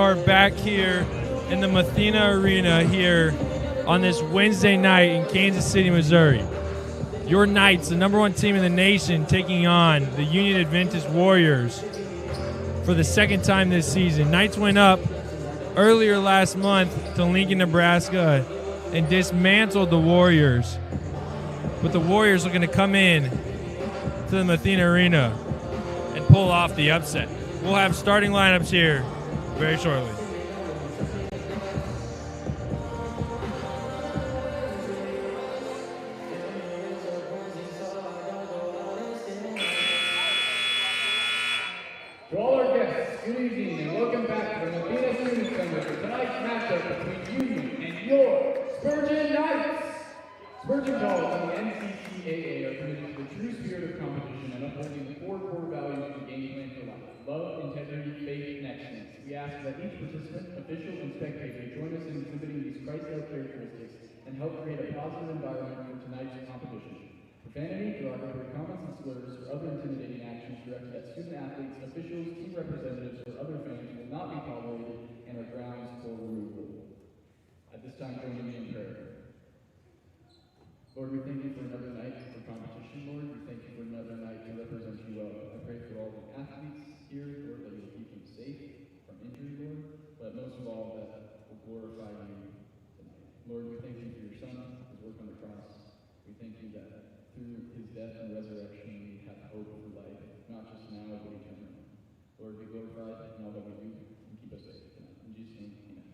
are back here in the Mathena Arena here on this Wednesday night in Kansas City, Missouri. Your Knights, the #1 team in the nation, taking on the Union Adventist Warriors for the second time this season. Knights went up earlier last month to Lincoln, Nebraska, and dismantled the Warriors. But the Warriors looking to come in to the Mathena Arena and pull off the upset. We'll have starting lineups here very shortly. To all our guests, good evening and welcome back to the Mathena Student Center for tonight's matchup between Union and your Spurgeon Knights. Spurgeon calls and the NCCAA are committed to the true spirit of competition and upholding the 4 core values of the game plan for life: love, integrity, faith, and excellence. We ask that each participant, official, and spectator join us in exhibiting these Christ-like characteristics and help create a positive environment for tonight's competition. Profanity, derogatory comments and slurs, or other intimidating actions directed at student athletes, officials, team representatives, or other fans will not be tolerated and are grounds for removal. At this time, join me in prayer. Lord, we thank you for another night for competition, Lord. We thank you for another night to represent you well. I pray for all the athletes here, Lord, that you'll keep them safe from injury, Lord, but most of all, that we'll glorify you tonight. Lord, we thank you for your Son, his work on the cross. We thank you that through his death and resurrection, we have hope for life, not just now, but eternally. Lord, be glorified in all that we do, and keep us safe tonight. In Jesus' name, amen.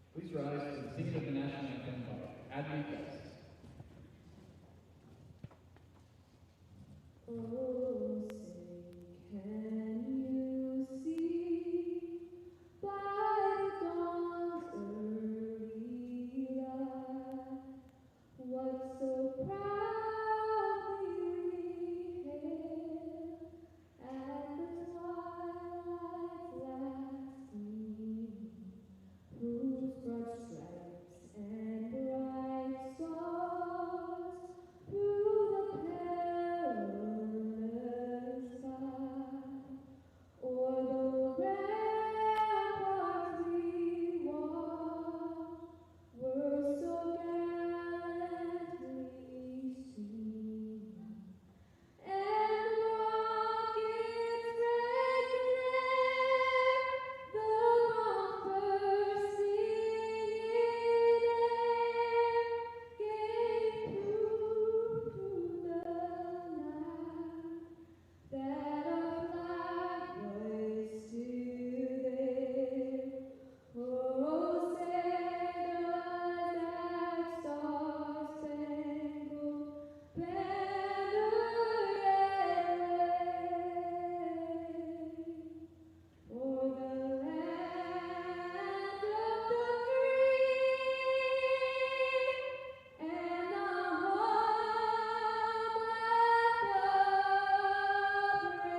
Please rise to the singing of the national anthem by Adventist. Oh, say, can you see by the dawn's early light what so proudly we hailed at the twilight's last gleaming, whose broad stripes and bright stars through the perilous fight o'er the ramparts we walked were so gallantly seen, and rockets breaking air, the bumpers singing air, gave proof to the night that our flag was still there. Oh, say does that star-spangled banner yet wave o'er the land of the free and the homeland of the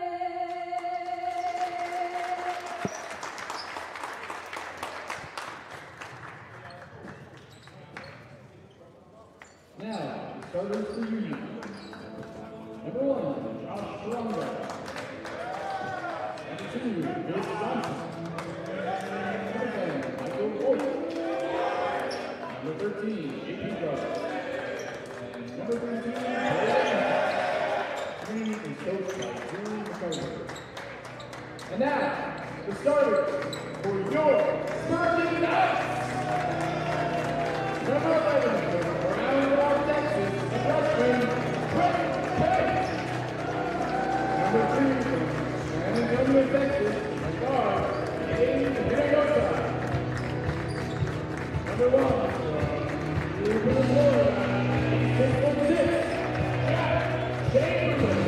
Now, the starters for Union. Number 1, Josh Stronger. Number 2, Vince Johnson. Number 10, Michael Boyd. Number 13, JP Brothers. And number 13, Three is coached by Julie McCarthy. And now, the starters for your Spurgeon Knights. Number 11, from Round Rock, Texas, the freshman, Brett Page. Number 2, from San Antonio, Texas, the guard, Dave Hinojosa. Number 1, from Newport, Florida, 6'6", Jack Chamberlain.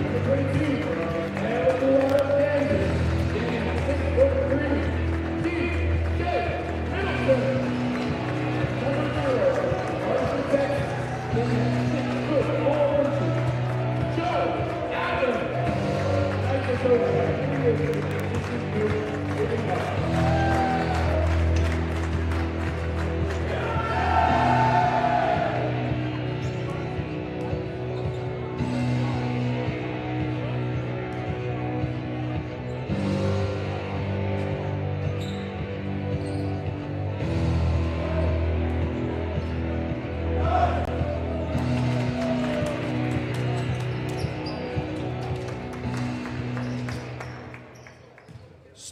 Number 22, from El Dorado, Kansas, Dan 6'3", DJ Middleton. Number 0, Arthur, Texas, Dan 6'4", Joe Adams. Nice to show you. This is your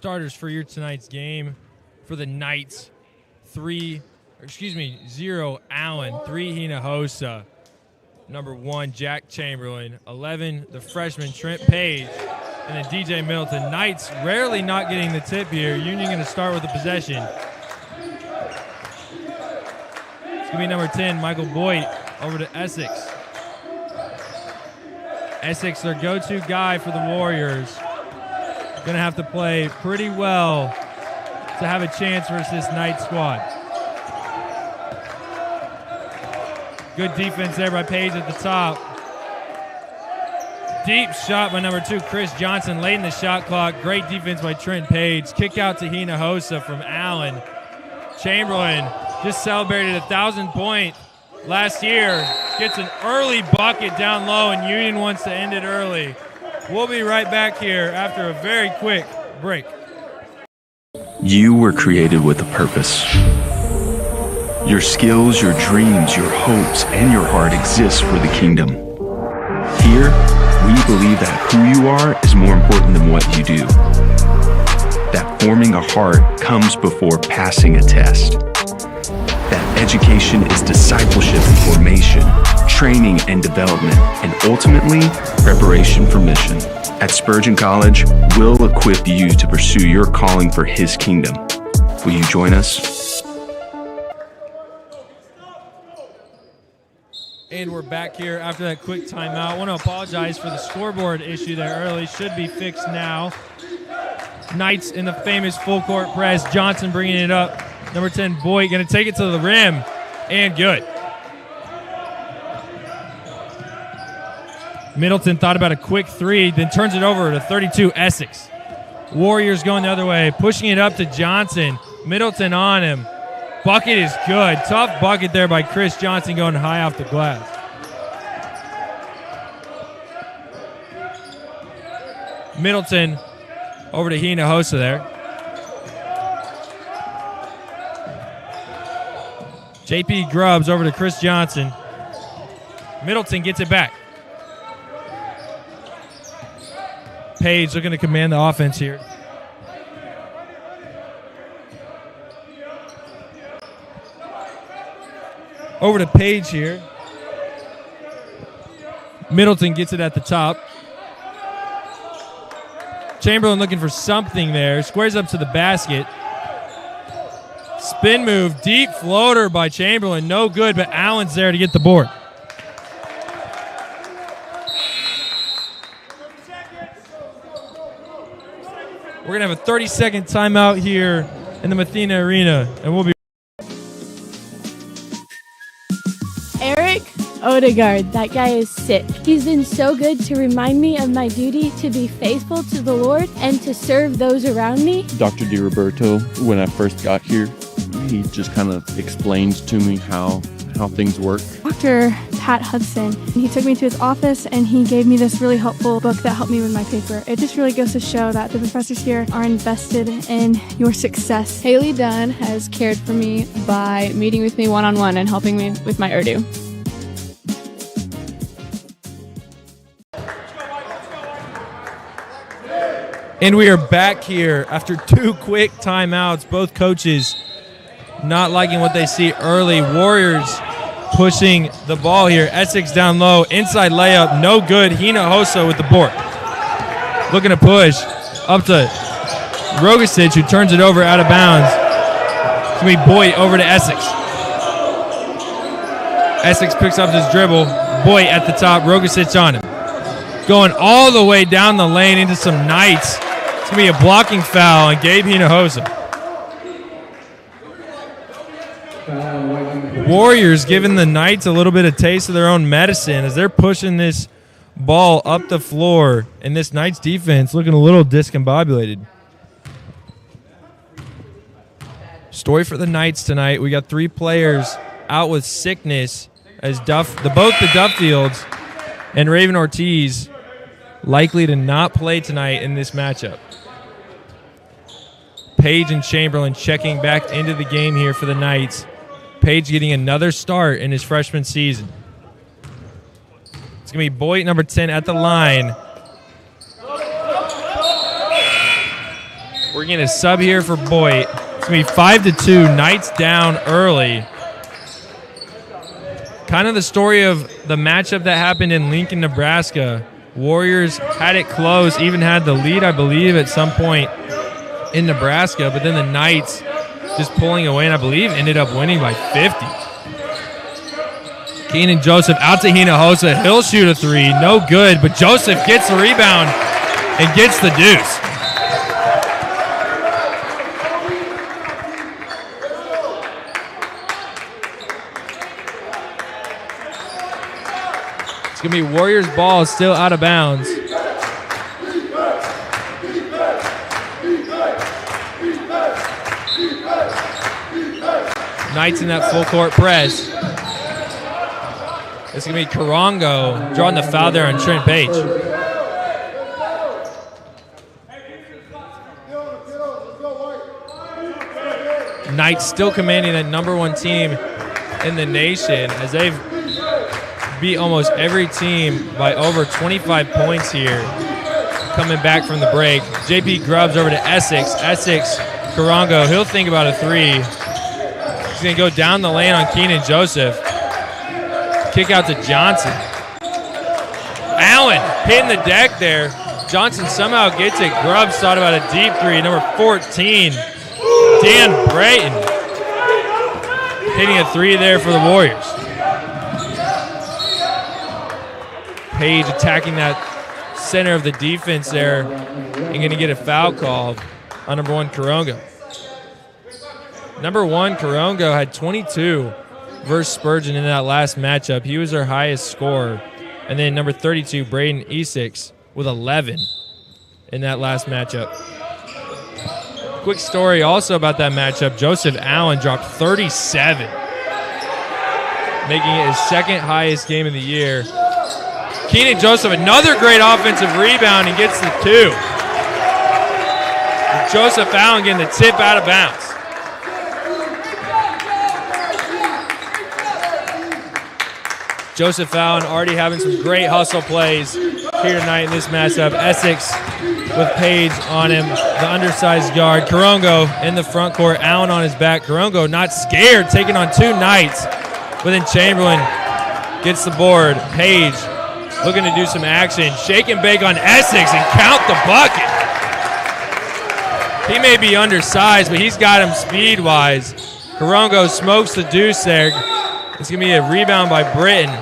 starters for your tonight's game. For the Knights, 0 Allen, 3 Hinojosa, number 1 Jack Chamberlain, 11 the freshman Trent Page, and then DJ Middleton. Knights rarely not getting the tip here. Union going to start with the possession. It's going to be number 10 Michael Boyd over to Essex. Essex, their go-to guy for the Warriors. Going to have to play pretty well to have a chance versus this Knights squad. Good defense there by Page at the top. Deep shot by number 2, Chris Johnson, late in the shot clock. Great defense by Trent Page. Kick out to Hinojosa from Allen. Chamberlain just celebrated 1,000 point last year. Gets an early bucket down low, and Union wants to end it early. We'll be right back here after a very quick break. You were created with a purpose. Your skills, your dreams, your hopes, and your heart exist for the kingdom. Here, we believe that who you are is more important than what you do. That forming a heart comes before passing a test. That education is discipleship and formation, training and development, and ultimately, preparation for mission. At Spurgeon College, we'll equip you to pursue your calling for His kingdom. Will you join us? And we're back here after that quick timeout. I want to apologize for the scoreboard issue there early. Should be fixed now. Knights in the famous full court press. Johnson bringing it up. Number 10, Boyd, going to take it to the rim. And good. Middleton thought about a quick 3, then turns it over to 32, Essex. Warriors going the other way, pushing it up to Johnson. Middleton on him. Bucket is good. Tough bucket there by Chris Johnson going high off the glass. Middleton over to Hinojosa there. JP Grubbs over to Chris Johnson. Middleton gets it back. Page looking to command the offense here. Over to Page here. Middleton gets it at the top. Chamberlain looking for something there. Squares up to the basket. Spin move, deep floater by Chamberlain. No good, but Allen's there to get the board. We're going to have a 30-second timeout here in the Mathena Arena, and we'll be Eric Odegaard, that guy is sick. He's been so good to remind me of my duty to be faithful to the Lord and to serve those around me. Dr. DiRoberto, when I first got here, he just kind of explains to me how things work. Dr. Pat Hudson, he took me to his office and he gave me this really helpful book that helped me with my paper. It just really goes to show that the professors here are invested in your success. Haley Dunn has cared for me by meeting with me one-on-one and helping me with my Urdu. And we are back here after 2 quick timeouts. Both coaches not liking what they see early. Warriors pushing the ball here. Essex down low. Inside layup. No good. Hinojosa with the board. Looking to push up to Rogasic, who turns it over out of bounds. It's going to be Boyd over to Essex. Essex picks up his dribble. Boyd at the top. Rogasic on him. Going all the way down the lane into some Knights. It's going to be a blocking foul on Gabe Hinojosa. Warriors giving the Knights a little bit of taste of their own medicine as they're pushing this ball up the floor, and this Knights defense looking a little discombobulated. Story for the Knights tonight. We got 3 players out with sickness as both the Duffields and Raven Ortiz likely to not play tonight in this matchup. Page and Chamberlain checking back into the game here for the Knights. Page getting another start in his freshman season. It's going to be Boyd, number 10, at the line. We're getting a sub here for Boyd. It's going to be 5-2. Knights down early. Kind of the story of the matchup that happened in Lincoln, Nebraska. Warriors had it close, even had the lead, I believe, at some point in Nebraska, but then the Knights just pulling away, and I believe ended up winning by 50. Keenan Joseph out to Hinojosa. He'll shoot a three. No good, but Joseph gets the rebound and gets the deuce. It's going to be Warriors ball, still out of bounds. Knights in that full court press. It's going to be Karongo drawing the foul there on Trent Page. Knights still commanding that number one team in the nation as they've beat almost every team by over 25 points here coming back from the break. JP Grubbs over to Essex. Essex, Karongo, he'll think about a three. He's going to go down the lane on Keenan Joseph. Kick out to Johnson. Allen hitting the deck there. Johnson somehow gets it. Grubbs thought about a deep three. Number 14, Dan Brayton, hitting a three there for the Warriors. Page attacking that center of the defense there and going to get a foul call on number one, Karongo. Number one, Karongo had 22 versus Spurgeon in that last matchup. He was their highest scorer. And then number 32, Braden Essex, with 11 in that last matchup. Quick story also about that matchup. Joseph Allen dropped 37, making it his second highest game of the year. Keenan Joseph, another great offensive rebound, and gets the two. Joseph Allen getting the tip out of bounds. Joseph Allen already having some great hustle plays here tonight in this matchup. Essex with Page on him, the undersized guard. Karongo in the front court, Allen on his back. Karongo not scared, taking on two Knights. But then Chamberlain gets the board. Page looking to do some action. Shake and bake on Essex and count the bucket. He may be undersized, but he's got him speed-wise. Karongo smokes the deuce there. It's going to be a rebound by Britton.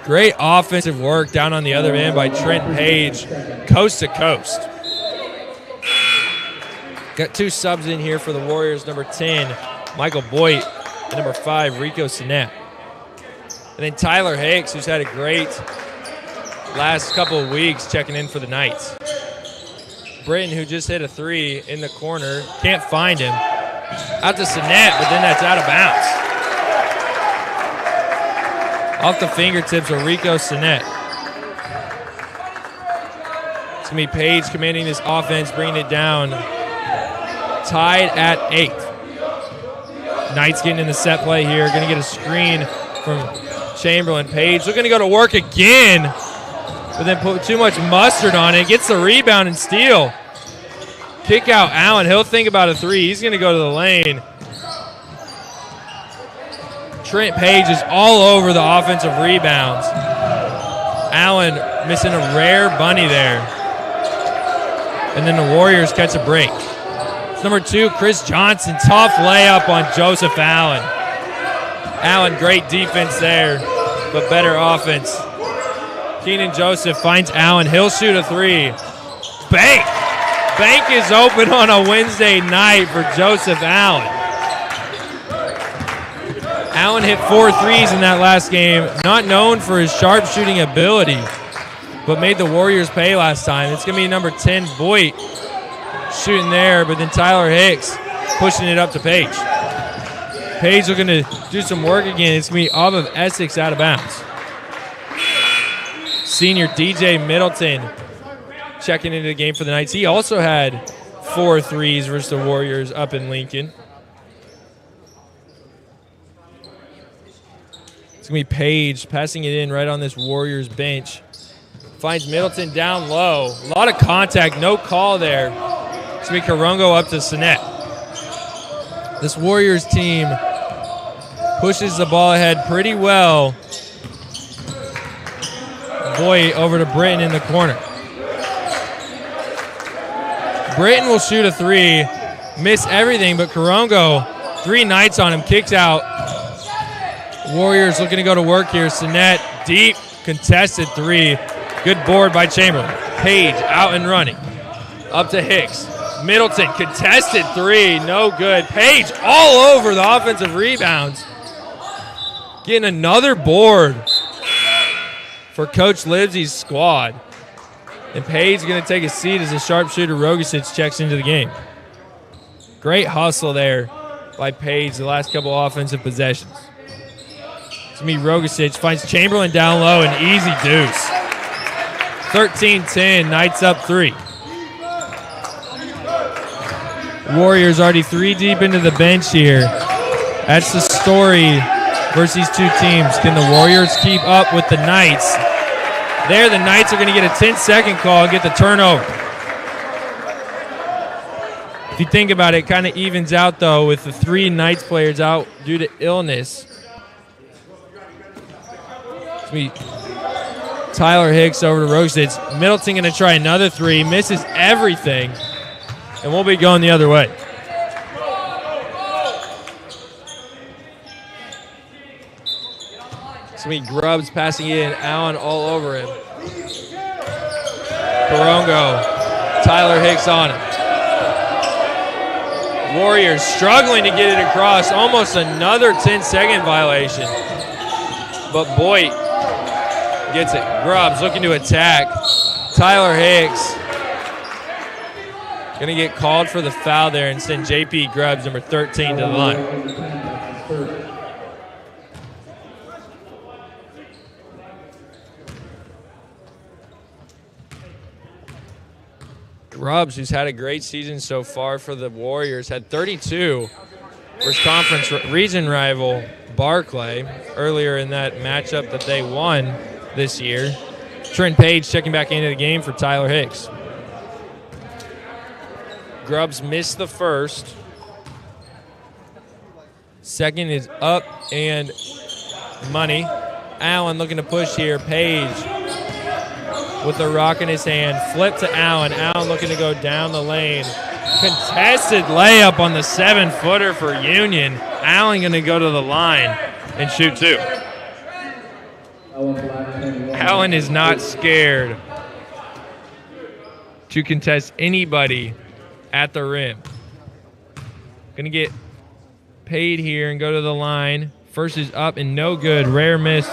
Great offensive work down on the other end by Trent Page, coast to coast. Got two subs in here for the Warriors. Number 10, Michael Boyd, and number 5, Rico Sinet. And then Tyler Hicks, who's had a great last couple of weeks, checking in for the Knights. Britton, who just hit a three in the corner, can't find him. Out to Sinet, but then that's out of bounds. Off the fingertips of Rico Sinet. It's going to be Page commanding this offense, bringing it down. Tied at 8. Knights getting in the set play here. Going to get a screen from Chamberlain. Page looking to go to work again, but then put too much mustard on it. Gets the rebound and steal. Kick out Allen. He'll think about a three. He's going to go to the lane. Trent Page is all over the offensive rebounds. Allen missing a rare bunny there. And then the Warriors catch a break. It's number 2, Chris Johnson. Tough layup on Joseph Allen. Allen, great defense there, but better offense. Keenan Joseph finds Allen. He'll shoot a three. Bank! Bank is open on a Wednesday night for Joseph Allen. Allen hit 4 threes in that last game. Not known for his sharp shooting ability, but made the Warriors pay last time. It's going to be number 10, Boyd, shooting there, but then Tyler Hicks pushing it up to Page. Page looking to do some work again. It's going to be off of Essex, out of bounds. Senior DJ Middleton checking into the game for the Knights. He also had 4 threes versus the Warriors up in Lincoln. It's going to be Page passing it in right on this Warriors bench Finds Middleton down low. A lot of contact, no call there. It's going to be Karongo up to Sinet. This Warriors team pushes the ball ahead pretty well. Boy, over to Britton in the corner. Britton will shoot a three, miss everything, but Karongo, 3 Knights on him, kicks out. Warriors looking to go to work here. Sinet, deep, contested three. Good board by Chamberlain. Page out and running. Up to Hicks. Middleton, contested three, no good. Page all over the offensive rebounds. Getting another board for Coach Livesey's squad. And Page is going to take a seat as the sharpshooter Rogasic checks into the game. Great hustle there by Page the last couple offensive possessions. It's going to be Rogasic, finds Chamberlain down low, and easy deuce. 13-10, Knights up 3. Warriors already 3 deep into the bench here. That's the story versus these two teams. Can the Warriors keep up with the Knights? There, the Knights are going to get a 10-second call and get the turnover. If you think about it, it kind of evens out, though, with the 3 Knights players out due to illness. It's going to be Tyler Hicks over to Rogasic. Middleton going to try another 3, misses everything, and we'll be going the other way. It's going to be Grubbs passing in, Allen all over him. Karongo, Tyler Hicks on him. Warriors struggling to get it across, almost another 10-second violation. But Boyd gets it. Grubbs looking to attack. Tyler Hicks going to get called for the foul there and send JP Grubbs, number 13, to the line. Grubbs, who's had a great season so far for the Warriors, had 32 versus conference region rival Barclay earlier in that matchup that they won this year. Trent Page checking back into the game for Tyler Hicks. Grubbs missed the first. Second is up and money. Allen looking to push here. Page with the rock in his hand. Flip to Allen. Allen looking to go down the lane. Contested layup on the 7-footer for Union. Allen going to go to the line and shoot 2. Allen is not scared to contest anybody at the rim. Going to get paid here and go to the line. First is up and no good. Rare miss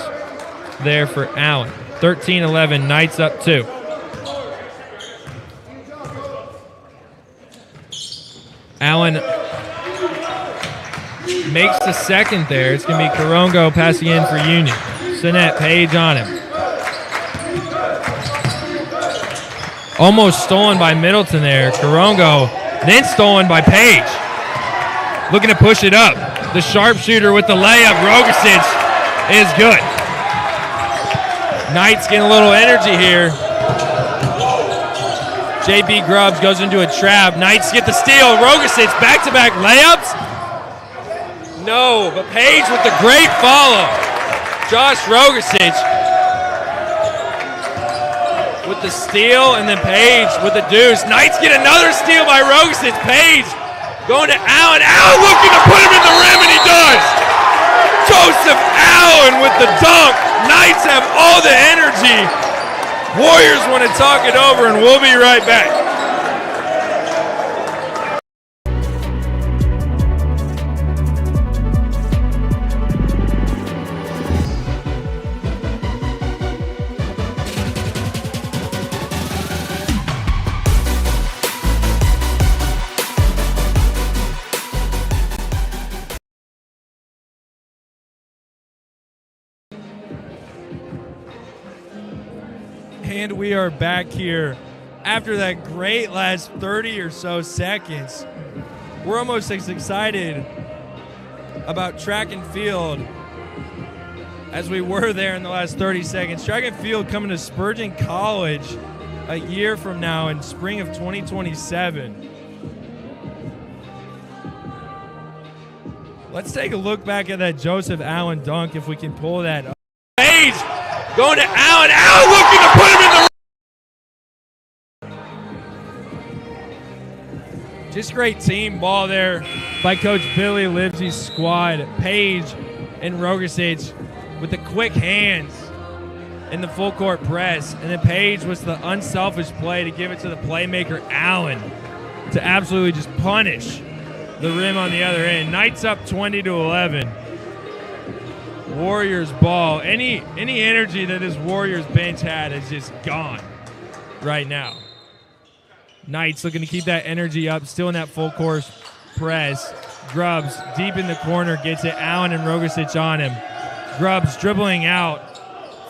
there for Allen. 13-11, Knights up 2. Allen makes the second there. It's going to be Karongo passing in for Union. Sinet, Page on him. Almost stolen by Middleton there. Karongo, then stolen by Page. Looking to push it up. The sharpshooter with the layup. Rogasic is good. Knights getting a little energy here. JB Grubbs goes into a trap. Knights get the steal. Rogasic back-to-back layups. No, but Page with the great follow. Josh Rogasic with the steal, and then Page with the deuce. Knights get another steal by Rogasic. Page going to Allen. Allen looking to put him in the rim, and he does. Joseph Allen with the dunk. Knights have all the energy. Warriors want to talk it over, and we'll be right back. And we are back here after that great last 30 or so seconds. We're almost as excited about track and field as we were there in the last 30 seconds. Track and field coming to Spurgeon College a year from now in spring of 2027. Let's take a look back at that Joseph Allen dunk if we can pull that up. Page going to Allen. Allen looking to put him in the... Just great team ball there by Coach Billy Livesey's squad. Page and Rogasic with the quick hands in the full court press. And then Page was the unselfish play to give it to the playmaker Allen to absolutely just punish the rim on the other end. Knights up 20-11. Warriors ball. Any energy that this Warriors bench had is just gone right now. Knights looking to keep that energy up, still in that full court press. Grubbs deep in the corner, gets it. Allen and Rogasic on him. Grubbs dribbling out,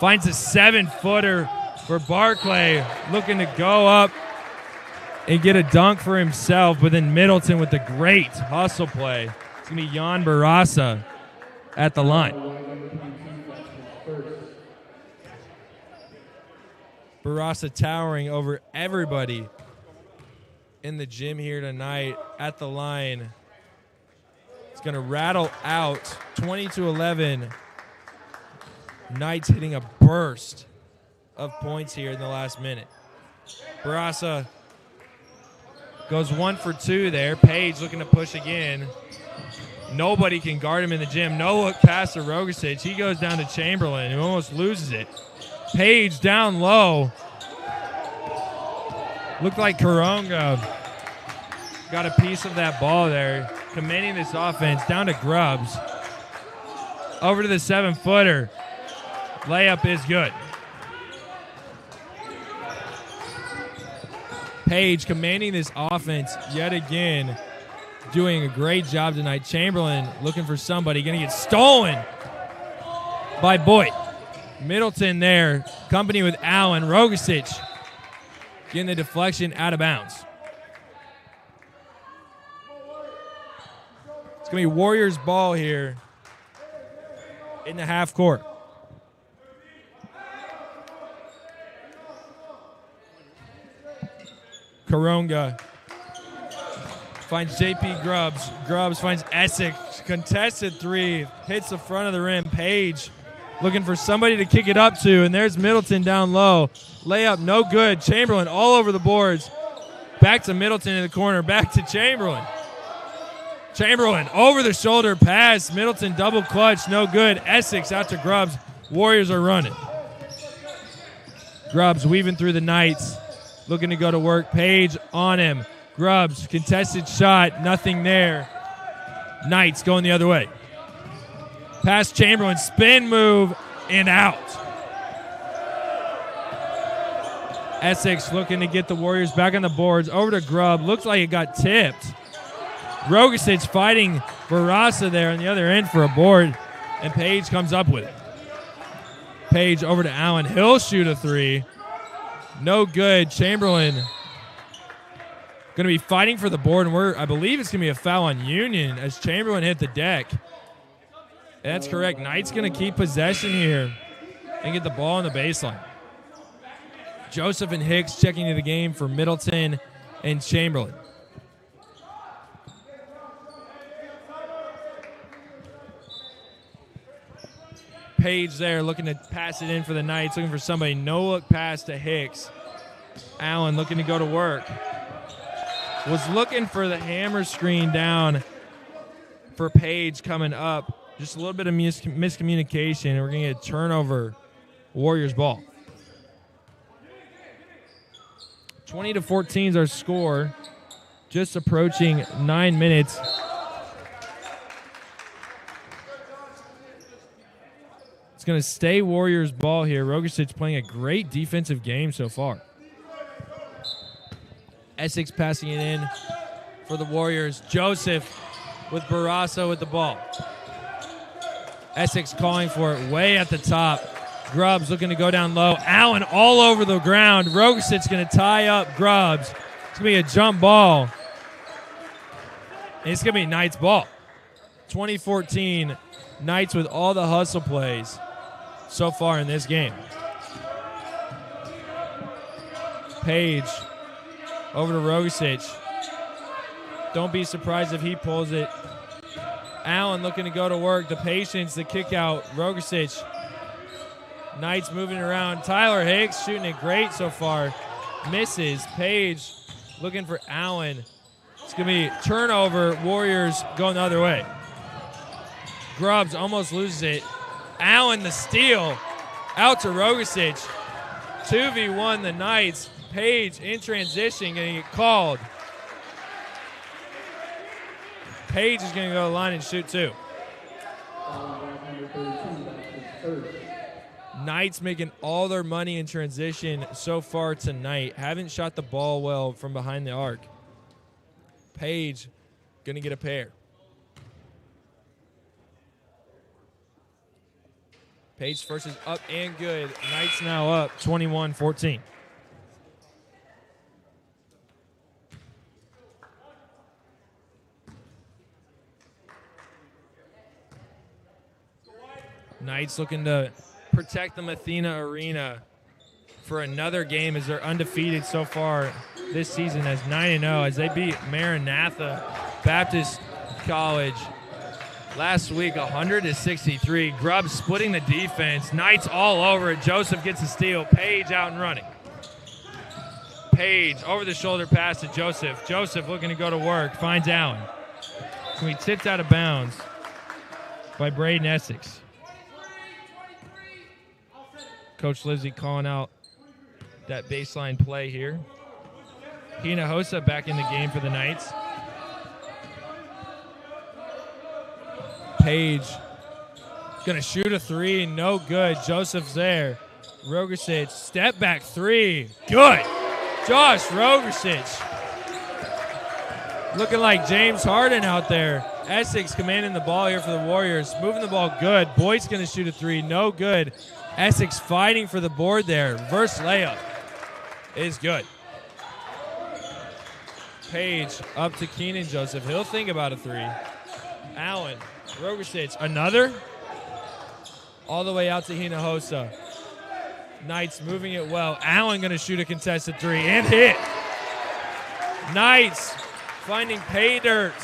finds a 7-footer for Barclay, looking to go up and get a dunk for himself, but then Middleton with the great hustle play. It's going to be Jan Barasa at the line. Barasa towering over everybody in the gym here tonight at the line. It's going to rattle out 20-11. Knights hitting a burst of points here in the last minute. Barasa goes 1 for 2 there. Page looking to push again. Nobody can guard him in the gym. No look past to Rogasic. He goes down to Chamberlain, who almost loses it. Page down low. Looked like Karonga got a piece of that ball there. Commanding this offense down to Grubbs. Over to the 7-footer. Layup is good. Page commanding this offense yet again. Doing a great job tonight. Chamberlain looking for somebody. Going to get stolen by Boyd. Middleton there. Company with Allen. Rogasic getting the deflection out of bounds. It's going to be Warriors ball here in the half court. Karonga finds JP Grubbs. Grubbs finds Essex. Contested 3. Hits the front of the rim. Page looking for somebody to kick it up to, and there's Middleton down low. Layup no good. Chamberlain all over the boards. Back to Middleton in the corner. Back to Chamberlain. Chamberlain over the shoulder pass. Middleton double clutch. No good. Essex out to Grubbs. Warriors are running. Grubbs weaving through the Knights. Looking to go to work. Page on him. Grubbs, contested shot. Nothing there. Knights going the other way. Pass Chamberlain. Spin move and out. Essex looking to get the Warriors back on the boards. Over to Grubb. Looks like it got tipped. Rogasic fighting Barasa there on the other end for a board. And Page comes up with it. Page over to Allen. He'll shoot a 3. No good. Chamberlain going to be fighting for the board, and I believe it's going to be a foul on Union as Chamberlain hit the deck. That's correct. Knight's going to keep possession here and get the ball on the baseline. Joseph and Hicks checking into the game for Middleton and Chamberlain. Page there looking to pass it in for the Knights, looking for somebody. No look pass to Hicks. Allen looking to go to work. Was looking for the hammer screen down for Page coming up. Just a little bit of miscommunication, and we're going to get a turnover. Warriors ball. 20-14 is our score. Just approaching 9 minutes. It's going to stay Warriors ball here. Rogasic playing a great defensive game so far. Essex passing it in for the Warriors. Joseph with Barasa with the ball. Essex calling for it way at the top. Grubbs looking to go down low. Allen all over the ground. Rogasic's going to tie up Grubbs. It's going to be a jump ball. And it's going to be Knights ball. 2014, Knights with all the hustle plays. so far in this game. Page over to Rogasic. Don't be surprised if he pulls it. Allen looking to go to work. The patience, the kick out. Rogasic. Knights moving around. Tyler Hicks shooting it great so far. Misses. Page looking for Allen. It's going to be turnover. Warriors going the other way. Grubbs almost loses it. Allen the steal. Out to Rogasic. 2v1 the Knights. Page in transition going to get called. Page is going to go to the line and shoot two. Knights making all their money in transition so far tonight. Haven't shot the ball well from behind the arc. Page going to get a pair. Page first is up and good. Knights now up 21-14. Knights looking to protect the Mathena Arena for another game as they're undefeated so far this season as 9-0 as they beat Maranatha Baptist College last week 100-63. Grubbs splitting the defense. Knights all over it. Joseph gets a steal. Page out and running. Page over the shoulder pass to Joseph. Joseph looking to go to work. Finds Allen. So he tipped out of bounds by Braden Essex. Coach Livesey calling out that baseline play here. Hinojosa back in the game for the Knights. Page going to shoot a three. No good. Joseph's there. Rogasic, step back three. Good. Josh Rogasic. Looking like James Harden out there. Essex commanding the ball here for the Warriors. Moving the ball good. Boyd's going to shoot a three. No good. Essex fighting for the board there. Reverse layup is good. Page up to Keenan Joseph. He'll think about a three. Allen. Rogasic. Another. All the way out to Hinojosa. Knights moving it well. Allen going to shoot a contested three and hit. Knights finding pay dirt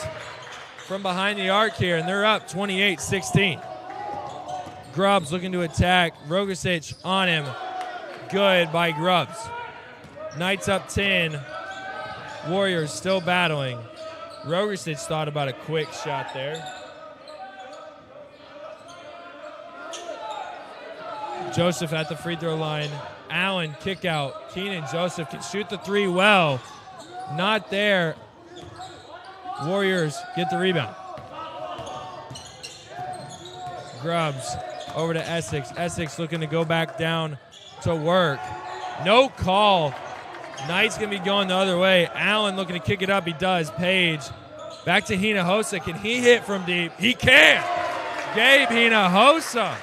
from behind the arc here, and they're up 28-16. Grubbs looking to attack. Rogasic on him. Good by Grubbs. Knights up 10. Warriors still battling. Rogasic thought about a quick shot there. Joseph at the free throw line. Allen kick out. Keenan Joseph can shoot the three well. Not there. Warriors get the rebound. Grubbs over to Essex. Essex looking to go back down to work. No call. Knights going to be going the other way. Allen looking to kick it up. He does. Page back to Hinojosa. Can he hit from deep? He can. Gabe Hinojosa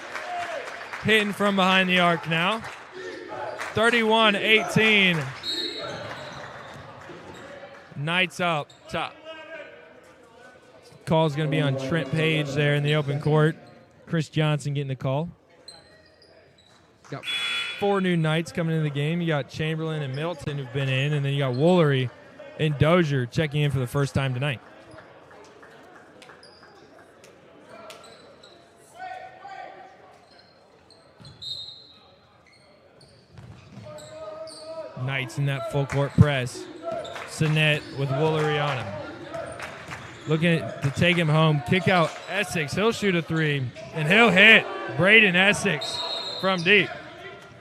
hitting from behind the arc now. 31-18. Knights up top. Call's going to be on Trent Page there in the open court. Chris Johnson getting the call. Got 4 new Knights coming into the game. You got Chamberlain and Middleton who've been in, and then you got Woolery and Dozier checking in for the first time tonight. Knights in that full court press. Sinet with Woolery on him. Looking to take him home. Kick out Essex. He'll shoot a three, and he'll hit Braden Essex from deep.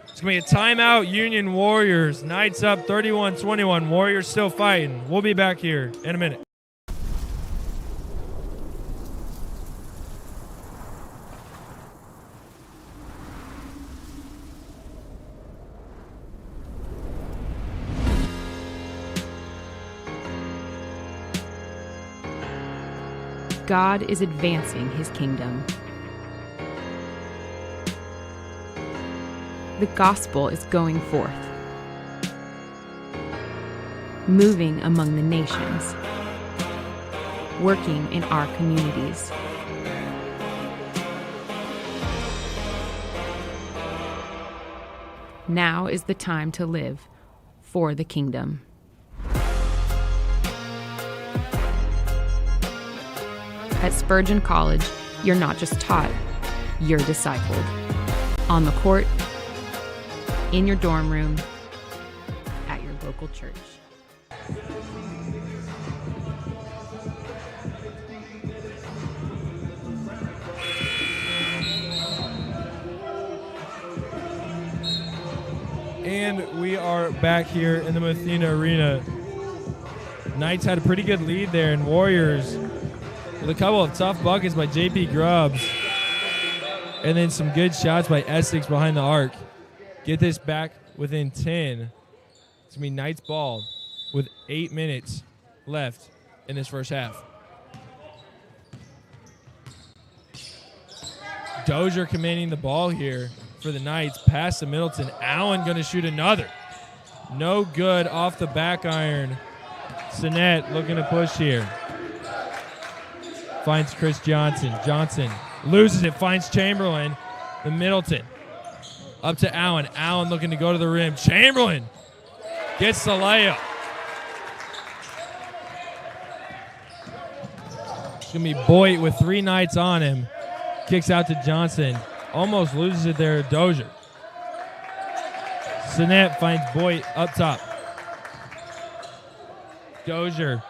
It's going to be a timeout, Union Warriors. Knights up 31-21. Warriors still fighting. We'll be back here in a minute. God is advancing his kingdom. The gospel is going forth, moving among the nations, working in our communities. Now is the time to live for the kingdom. At Spurgeon College, you're not just taught, you're discipled. On the court, in your dorm room, at your local church. And we are back here in the Mathena Arena. Knights had a pretty good lead there, and Warriors with a couple of tough buckets by J.P. Grubbs. And then some good shots by Essex behind the arc. Get this back within 10. It's going to be Knights ball with 8 minutes left in this first half. Dozier commanding the ball here for the Knights. Pass to Middleton. Allen going to shoot another. No good off the back iron. Sinet looking to push here. Finds Chris Johnson. Johnson loses it. Finds Chamberlain. The Middleton. Up to Allen. Allen looking to go to the rim. Chamberlain gets the layup. It's going to be Boyd with 3 Knights on him. Kicks out to Johnson. Almost loses it there. Dozier. Sinet finds Boyd up top. Dozier.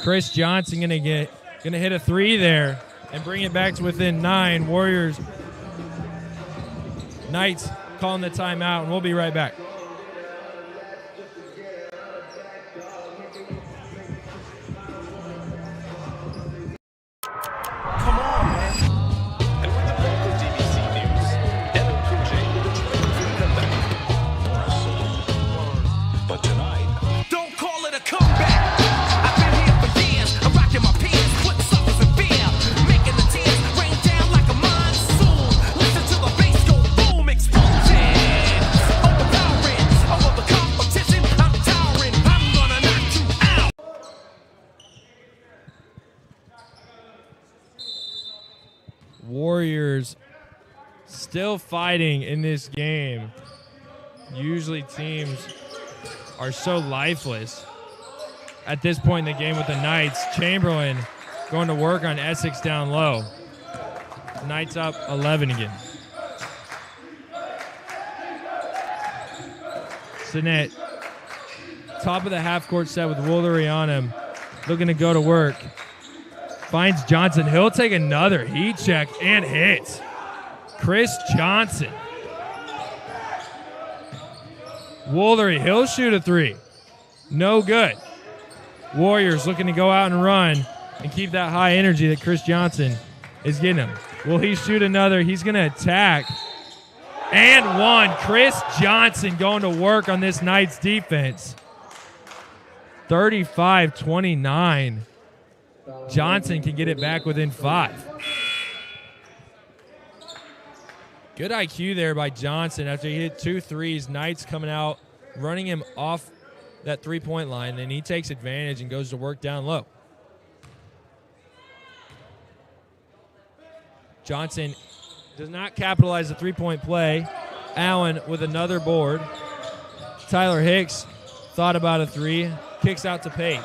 Chris Johnson gonna hit a 3 there and bring it back to within 9. Warriors. Knights calling the timeout, and we'll be right back. Come on, man. And with the local DBC news, LL Cool J will come back. But tonight, don't call it a comeback. I've been here for years. I'm rocking my pants, putting suckers in fear, making the tears rain down like a monsoon. Listen to the bass go boom, explosion. Overpowering, over the competition, I'm towering. I'm gonna knock you out. Warriors still fighting in this game. Usually teams are so lifeless at this point in the game with the Knights. Chamberlain going to work on Essex down low. Knights up 11 again. Sinet, top of the half-court set with Woolery on him, looking to go to work. Finds Johnson. He'll take another heat check and hits. Chris Johnson. Woolery, he'll shoot a 3. No good. Warriors looking to go out and run and keep that high energy that Chris Johnson is getting him. Will he shoot another? He's going to attack. And one. Chris Johnson going to work on this Knights defense. 35-29. Johnson can get it back within 5. Good IQ there by Johnson after he hit 2 threes. Knights coming out, running him off that three-point line, and he takes advantage and goes to work down low. Johnson does not capitalize the three-point play. Allen with another board. Tyler Hicks thought about a 3, kicks out to Page.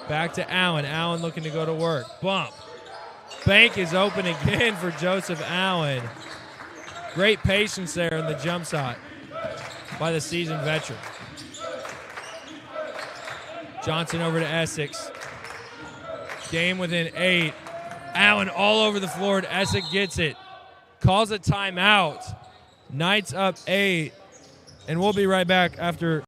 Back to Allen. Allen looking to go to work. Bump. Bank is open again for Joseph Allen. Great patience there in the jump shot by the seasoned veteran. Johnson over to Essex. Game within 8. Allen all over the floor. Essex gets it. Calls a timeout. Knights up 8. And we'll be right back after.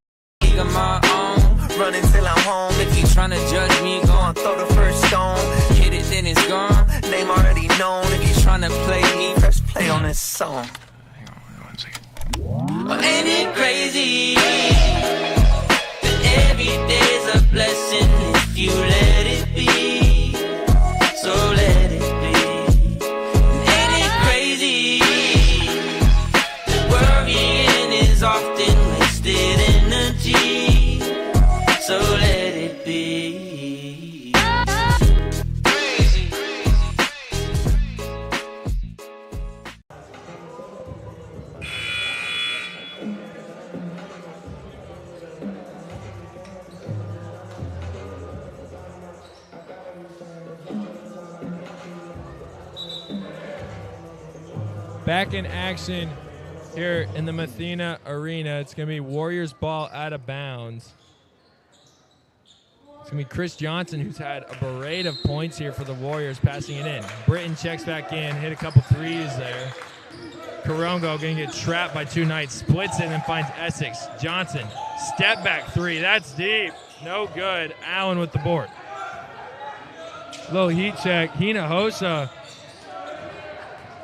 Running till I'm home. If you tryna judge me, go and throw the first stone. Hit it, then it's gone. Name already known. If you tryna play me, press play on this song. hang on 1 second. Ain't it crazy that every day's a blessing if you let it be? So let it be. Ain't it crazy that worrying is often wasted energy? So let it be. Back in action here in the Mathena Arena. It's going to be Warriors ball out of bounds. It's going to be Chris Johnson, who's had a parade of points here for the Warriors, passing it in. Britton checks back in, hit a couple threes there. Corongo going to get trapped by two Knights, splits it and finds Essex. Johnson, step back three. That's deep. No good. Allen with the board. Little heat check. Hinojosa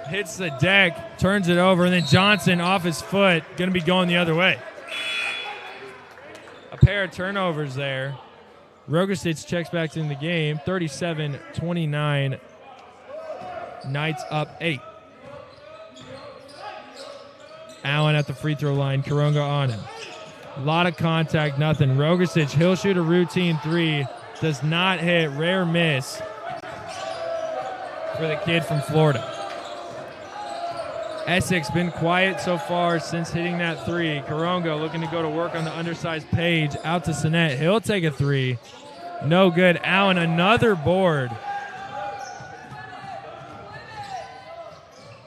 hits the deck, turns it over, and then Johnson off his foot, going to be going the other way. A pair of turnovers there. Rogasic checks back in the game. 37-29. Knights up 8. Allen at the free throw line. Corongo on him. A lot of contact, nothing. Rogasic, he'll shoot a routine three. Does not hit. Rare miss for the kid from Florida. Essex been quiet so far since hitting that three. Corongo looking to go to work on the undersized Page. Out to Sinet. He'll take a three. No good. Allen, another board.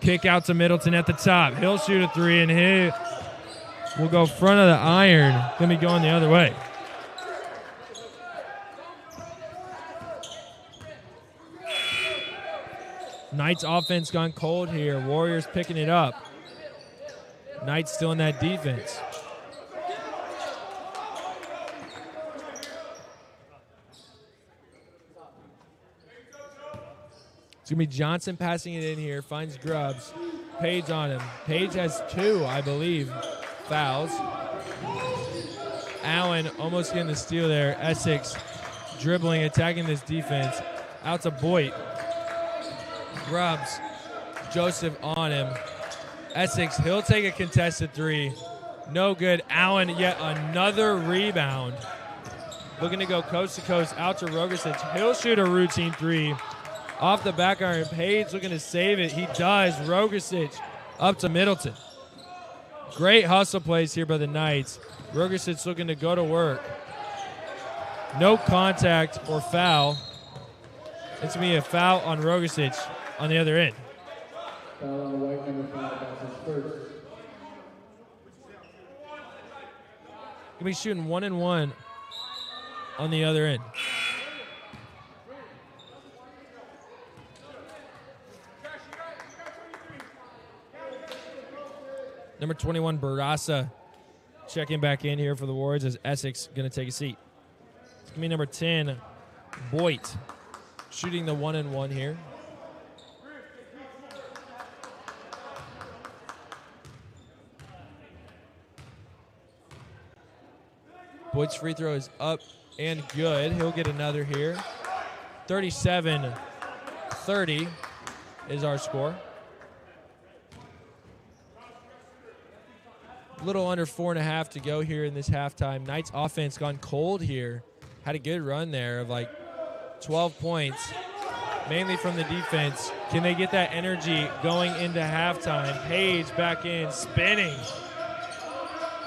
Kick out to Middleton at the top. He'll shoot a three, and he will go front of the iron. Going to be going the other way. Knights offense gone cold here. Warriors picking it up. Knights still in that defense. It's going to be Johnson passing it in here. Finds Grubbs. Page on him. Page has 2, I believe, fouls. Allen almost getting the steal there. Essex dribbling, attacking this defense. Out to Boyd. Grubbs. Joseph on him. Essex, he'll take a contested three. No good. Allen, yet another rebound. Looking to go coast to coast. Out to Rogasic. He'll shoot a routine three. Off the back iron. Page looking to save it. He does. Rogasic up to Middleton. Great hustle plays here by the Knights. Rogasic looking to go to work. No contact or foul. It's going to be a foul on Rogasic on the other end. Foul on the white number 5. That's his first. Going to be shooting 1-1 on the other end. Number 21, Barasa, checking back in here for the Warriors as Essex going to take a seat. It's going to be number 10, Boyd, shooting the 1-1 here. Boyd's free throw is up and good. He'll get another here. 37-30 is our score. Little under 4.5 to go here in this halftime. Knights offense gone cold here. Had a good run there of like 12 points, mainly from the defense. Can they get that energy going into halftime? Page back in, spinning.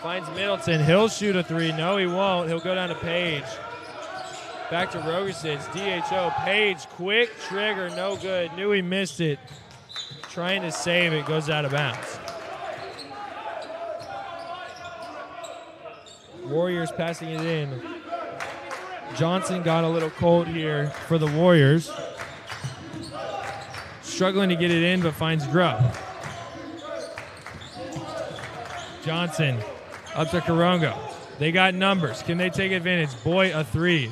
Finds Middleton. He'll shoot a three. No, he won't. He'll go down to Page. Back to Rogasic. DHO. Page, quick trigger, no good. Knew he missed it. Trying to save it, goes out of bounds. Warriors passing it in. Johnson got a little cold here for the Warriors. Struggling to get it in, but finds Grubb. Johnson up to Corongo. They got numbers. Can they take advantage? Boy, a three.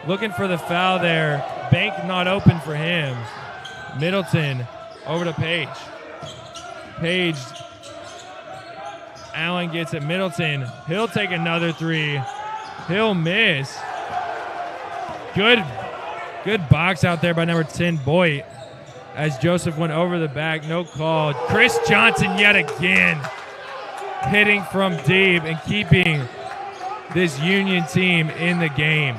Looking for the foul there. Bank not open for him. Middleton over to Page. Page. Allen gets it. Middleton. He'll take another three. He'll miss. Good box out there by number 10, Boyd. As Joseph went over the back. No call. Chris Johnson yet again. Hitting from deep and keeping this Union team in the game.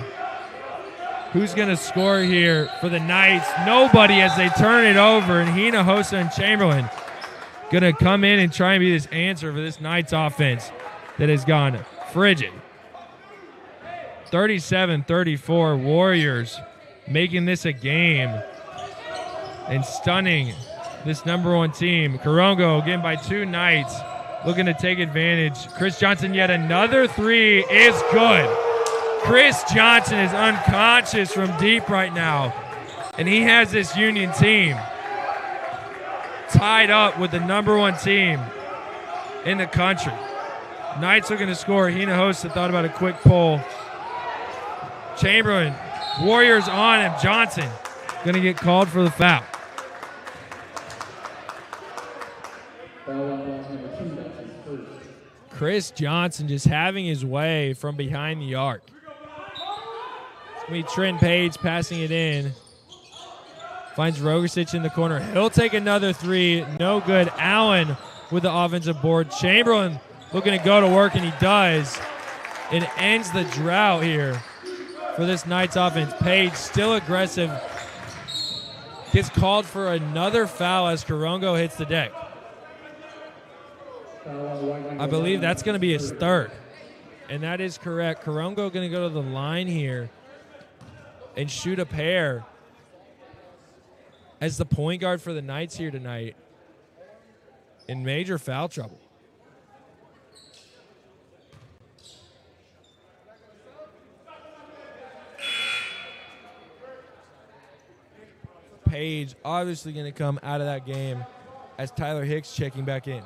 Who's going to score here for the Knights? Nobody as they turn it over. And Hinojosa and Chamberlain going to come in and try and be this answer for this Knights offense that has gone frigid. 37-34 Warriors making this a game and stunning this number 1 team. Corongo again by 2 Knights, looking to take advantage. Chris Johnson, yet another 3 is good. Chris Johnson is unconscious from deep right now, and he has this Union team tied up with the number 1 team in the country. Knights looking to score. Hinojosa thought about a quick pull. Chamberlain, Warriors on him. Johnson going to get called for the foul. Chris Johnson just having his way from behind the arc. It's going to be Trent Page passing it in. Finds Rogersic in the corner. He'll take another 3. No good. Allen with the offensive board. Chamberlain looking to go to work, and he does. It ends the drought here for this Knights offense. Page still aggressive. Gets called for another foul as Corongo hits the deck. I believe that's going to be his 3rd. And that is correct. Corongo going to go to the line here and shoot a pair as the point guard for the Knights here tonight in major foul trouble. Page obviously going to come out of that game as Tyler Hicks checking back in.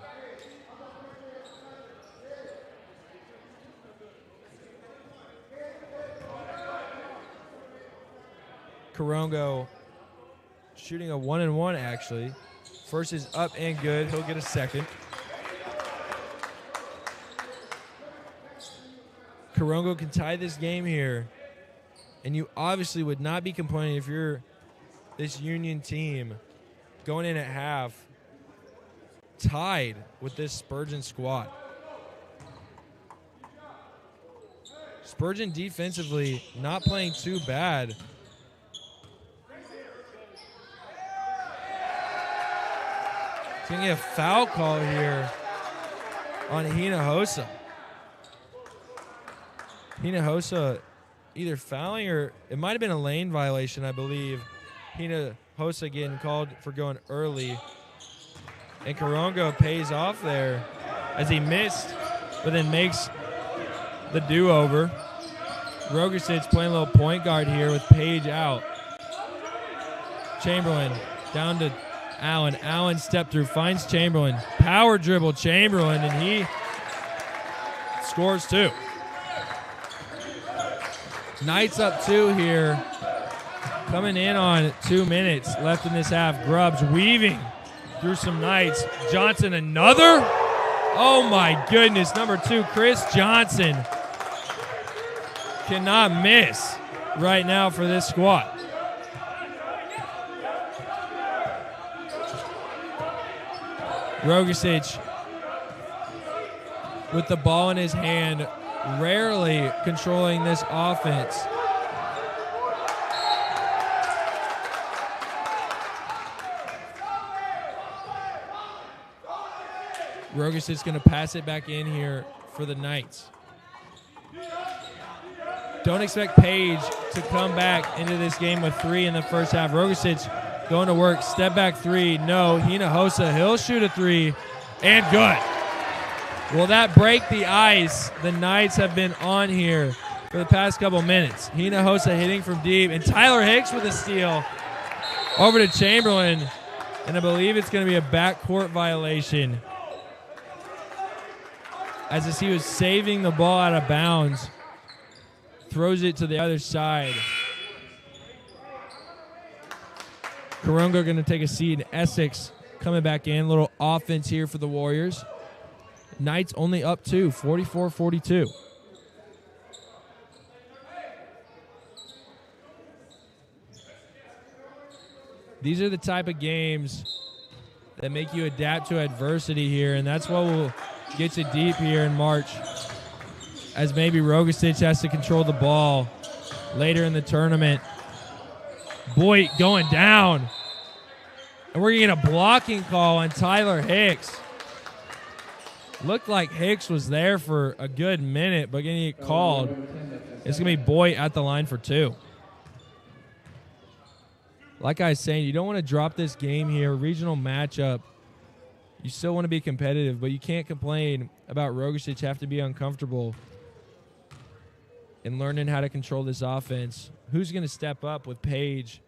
Corongo shooting a 1-and-1 actually. First is up and good. He'll get a second. Corongo can tie this game here. And you obviously would not be complaining if you're this Union team going in at half tied with this Spurgeon squad. Spurgeon defensively not playing too bad. It's going to get a foul call here on Hinojosa. Hinojosa either fouling or it might have been a lane violation, I believe. Hinojosa getting called for going early. And Corongo pays off there as he missed, but then makes the do-over. Rogersic playing a little point guard here with Page out. Chamberlain down to Allen. Allen step through, finds Chamberlain. Power dribble Chamberlain, and he scores 2. Knights up 2 here. Coming in on 2 minutes left in this half. Grubbs weaving through some Knights. Johnson another? Oh my goodness. Number 2, Chris Johnson. Cannot miss right now for this squad. Rogersic with the ball in his hand, rarely controlling this offense. Rogersic's going to pass it back in here for the Knights. Don't expect Page to come back into this game with 3 in the first half. Rogersic going to work, step back 3, no. Hinojosa, he'll shoot a 3, and good. Will that break the ice? The Knights have been on here for the past couple minutes. Hinojosa hitting from deep, and Tyler Hicks with a steal over to Chamberlain, and I believe it's going to be a backcourt violation as he was saving the ball out of bounds. Throws it to the other side. Corongo going to take a seat. Essex coming back in. Little offense here for the Warriors. Knights only up 2, 44-42. These are the type of games that make you adapt to adversity here, and that's what will get you deep here in March, as maybe Rogersic has to control the ball later in the tournament. Boyd going down. And we're going to get a blocking call on Tyler Hicks. Looked like Hicks was there for a good minute, but going to get called. It's going to be Boyd at the line for 2. like I was saying, you don't want to drop this game here. Regional matchup. You still want to be competitive, but you can't complain about Rogosic have to be uncomfortable in learning how to control this offense. Who's going to step up with Page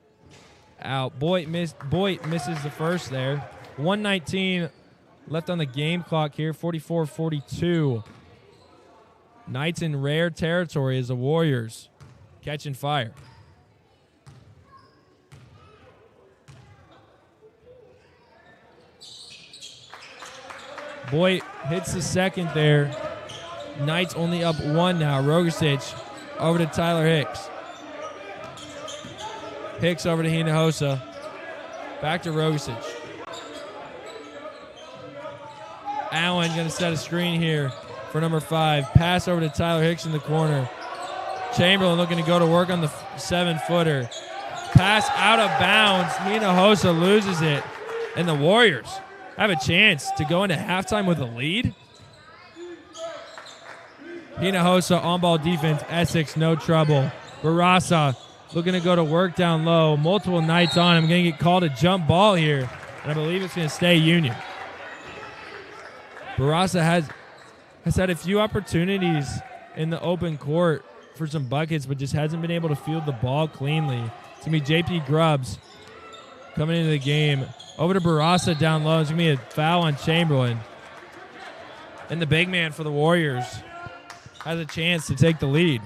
out? Boyd misses the first there. 1:19 left on the game clock here, 44-42. Knights in rare territory as the Warriors catching fire. Boyd hits the second there. Knights only up 1 now. Rogosic over to Tyler Hicks. Hicks over to Hinojosa. Back to Rogosic. Allen going to set a screen here for number 5. Pass over to Tyler Hicks in the corner. Chamberlain looking to go to work on the 7-footer. Pass out of bounds. Hinojosa loses it. And the Warriors have a chance to go into halftime with a lead. Hinojosa on-ball defense. Essex, no trouble. Barasa looking to go to work down low. Multiple Knights on him. Going to get called a jump ball here. And I believe it's going to stay Union. Barasa has had a few opportunities in the open court for some buckets, but just hasn't been able to field the ball cleanly. It's going to be J.P. Grubbs coming into the game. Over to Barasa down low. It's going to be a foul on Chamberlain. And the big man for the Warriors has a chance to take the lead.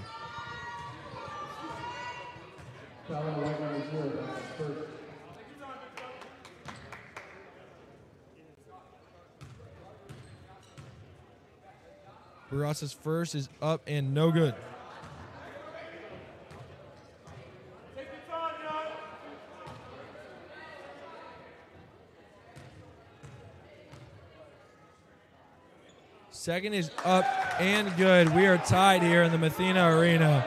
Barasa's first is up and no good. Second is up and good. We are tied here in the Mathena Arena.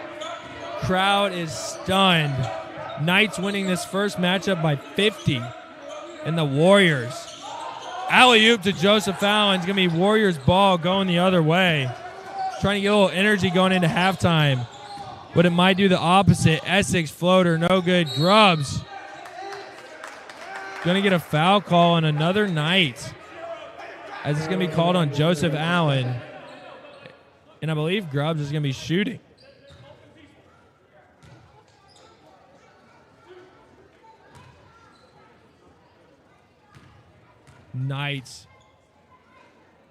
Crowd is stunned. Knights winning this first matchup by 50. And the Warriors. Alley-oop to Joseph Allen. It's going to be Warriors ball going the other way. Trying to get a little energy going into halftime. But it might do the opposite. Essex floater, no good. Grubbs. Going to get a foul call on another Knight, as it's going to be called on Joseph Allen. And I believe Grubbs is going to be shooting. Knights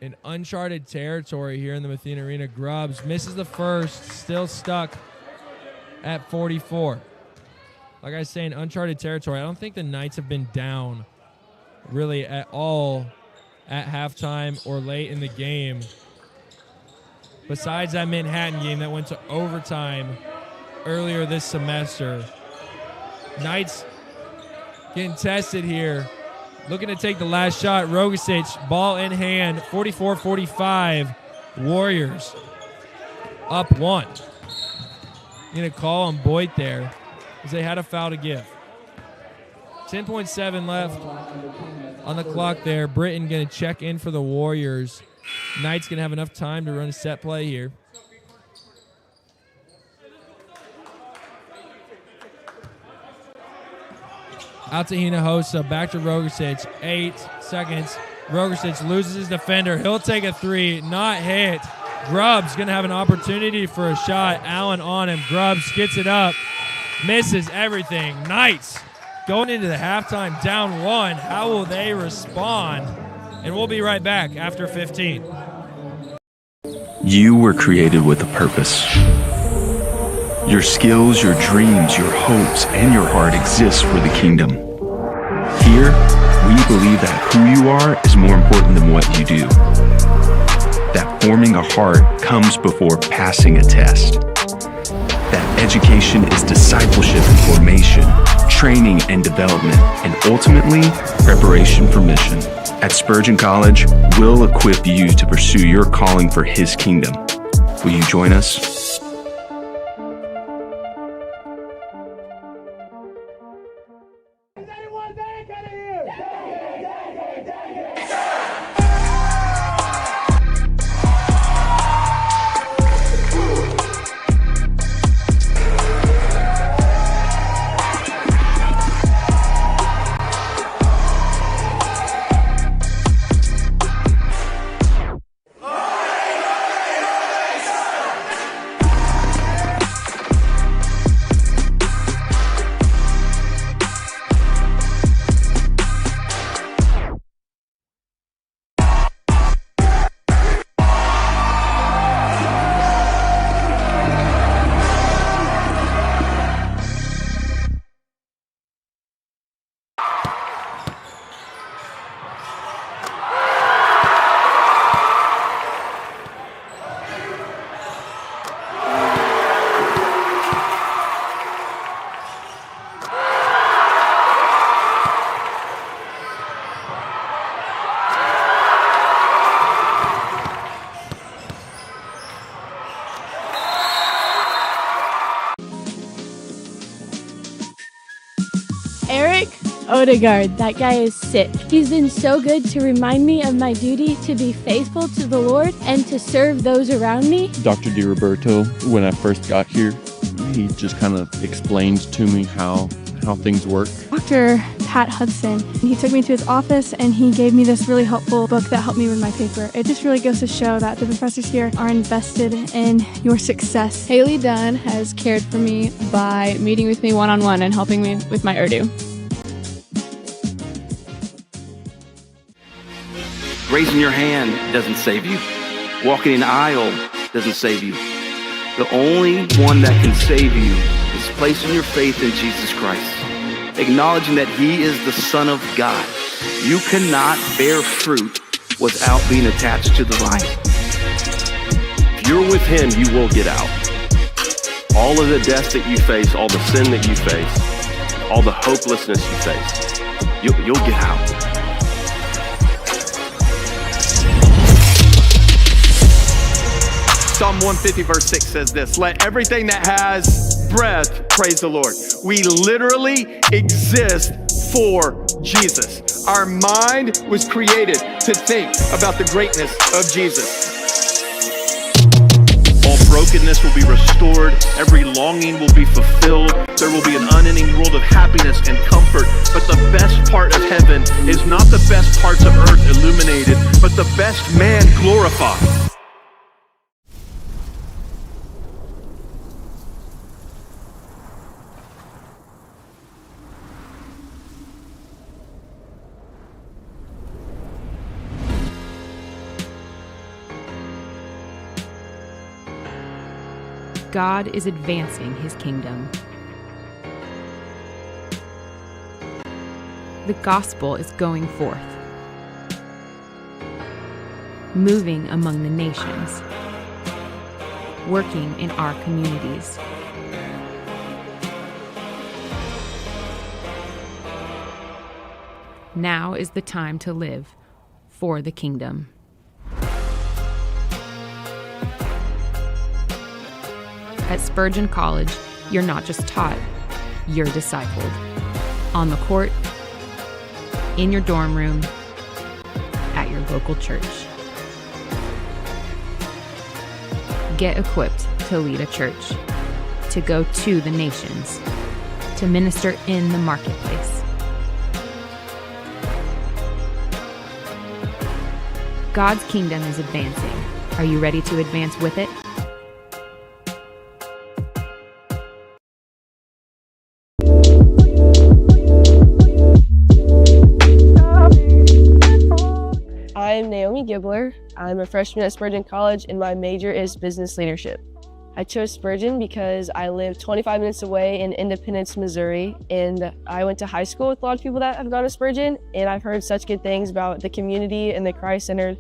in uncharted territory here in the Mathena Arena. Grubbs misses the first, still stuck at 44. Like I was saying, uncharted territory. I don't think the Knights have been down really at all at halftime or late in the game. Besides that Manhattan game that went to overtime earlier this semester. Knights getting tested here. Looking to take the last shot. Rogosic, ball in hand, 44-45. Warriors up 1. Going to call on Boyd there because they had a foul to give. 10.7 left on the clock there. Britton going to check in for the Warriors. Knights going to have enough time to run a set play here. Out to Hinojosa, back to Rogosic. 8 seconds. Rogosic loses his defender. He'll take a 3, not hit. Grubbs going to have an opportunity for a shot. Allen on him. Grubbs gets it up. Misses everything. Knights going into the halftime down 1. How will they respond? And we'll be right back after 15. You were created with a purpose. Your skills, your dreams, your hopes, and your heart exist for the kingdom. Here, we believe that who you are is more important than what you do. That forming a heart comes before passing a test. That education is discipleship and formation, training and development, and ultimately, preparation for mission. At Spurgeon College, we'll equip you to pursue your calling for His kingdom. Will you join us? Eric Odegaard, that guy is sick. He's been so good to remind me of my duty to be faithful to the Lord and to serve those around me. Dr. DiRoberto, when I first got here, he just kind of explained to me how things work. Dr. Pat Hudson, he took me to his office and he gave me this really helpful book that helped me with my paper. It just really goes to show that the professors here are invested in your success. Haley Dunn has cared for me by meeting with me one-on-one and helping me with my Urdu. Raising your hand doesn't save you. Walking in the aisle doesn't save you. The only one that can save you is placing your faith in Jesus Christ, acknowledging that He is the Son of God. You cannot bear fruit without being attached to the vine. If you're with Him, you will get out. All of the death that you face, all the sin that you face, all the hopelessness you face, you'll get out. Psalm 150 verse 6 says this: let everything that has breath praise the Lord. We literally exist for Jesus. Our mind was created to think about the greatness of Jesus. All brokenness will be restored. Every longing will be fulfilled. There will be an unending world of happiness and comfort. But the best part of heaven is not the best parts of earth illuminated, but the best man glorified. God is advancing His kingdom. The gospel is going forth, moving among the nations, working in our communities. Now is the time to live for the kingdom. At Spurgeon College, you're not just taught, you're discipled. On the court, in your dorm room, at your local church. Get equipped to lead a church, to go to the nations, to minister in the marketplace. God's kingdom is advancing. Are you ready to advance with it? I'm Naomi Gibbler. I'm a freshman at Spurgeon College and my major is business leadership. I chose Spurgeon because I live 25 minutes away in Independence, Missouri, and I went to high school with a lot of people that have gone to Spurgeon, and I've heard such good things about the community and the Christ-centered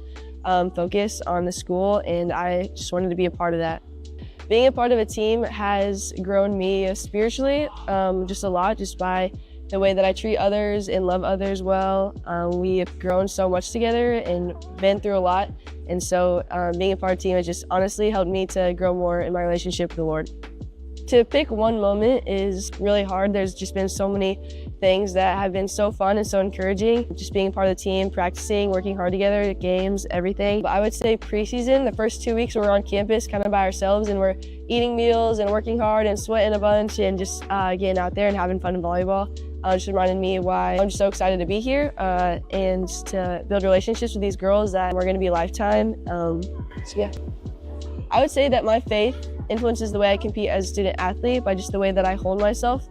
focus on the school, and I just wanted to be a part of that. Being a part of a team has grown me spiritually just a lot, just by the way that I treat others and love others well. We have grown so much together and been through a lot. And so being a part of a team has just honestly helped me to grow more in my relationship with the Lord. To pick one moment is really hard. There's just been so many things that have been so fun and so encouraging. Just being a part of the team, practicing, working hard together, games, everything. But I would say preseason, the first 2 weeks we're on campus kind of by ourselves and we're eating meals and working hard and sweating a bunch and just getting out there and having fun in volleyball. Just reminded me why I'm just so excited to be here and to build relationships with these girls that we're going to be a lifetime. So yeah, I would say that my faith influences the way I compete as a student athlete by just the way that I hold myself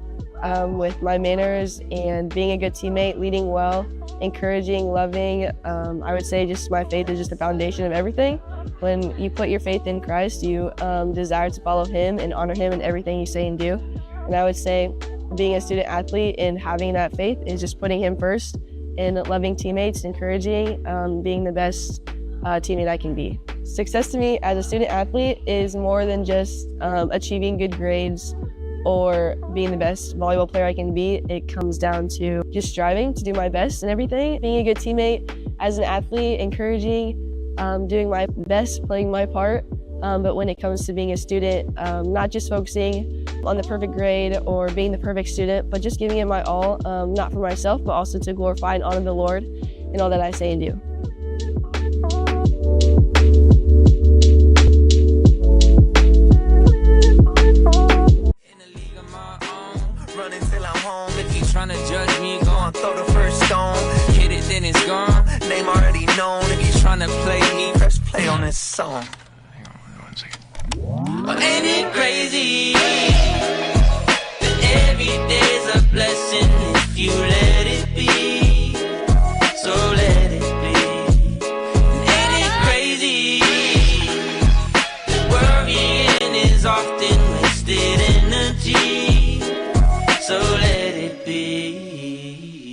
with my manners and being a good teammate, leading well, encouraging, loving. I would say just my faith is just the foundation of everything. When you put your faith in Christ, you desire to follow Him and honor Him in everything you say and do. And I would say being a student athlete and having that faith is just putting Him first and loving teammates, encouraging, being the best teammate I can be. Success to me as a student athlete is more than just achieving good grades or being the best volleyball player I can be. It comes down to just striving to do my best in everything, being a good teammate as an athlete, encouraging, doing my best, playing my part. But when it comes to being a student, not just focusing on the perfect grade or being the perfect student, but just giving it my all, not for myself, but also to glorify and honor the Lord in all that I say and do. Running till I'm home. If you tryna judge me, go and throw the first stone. Hit it, then it's gone. Name already known. If you tryna play me, press play on this song. Hang on 1 second. Ain't it crazy that every day's a blessing if you let it be? So let it be. And ain't it crazy that worrying is often wasted energy? So let it be.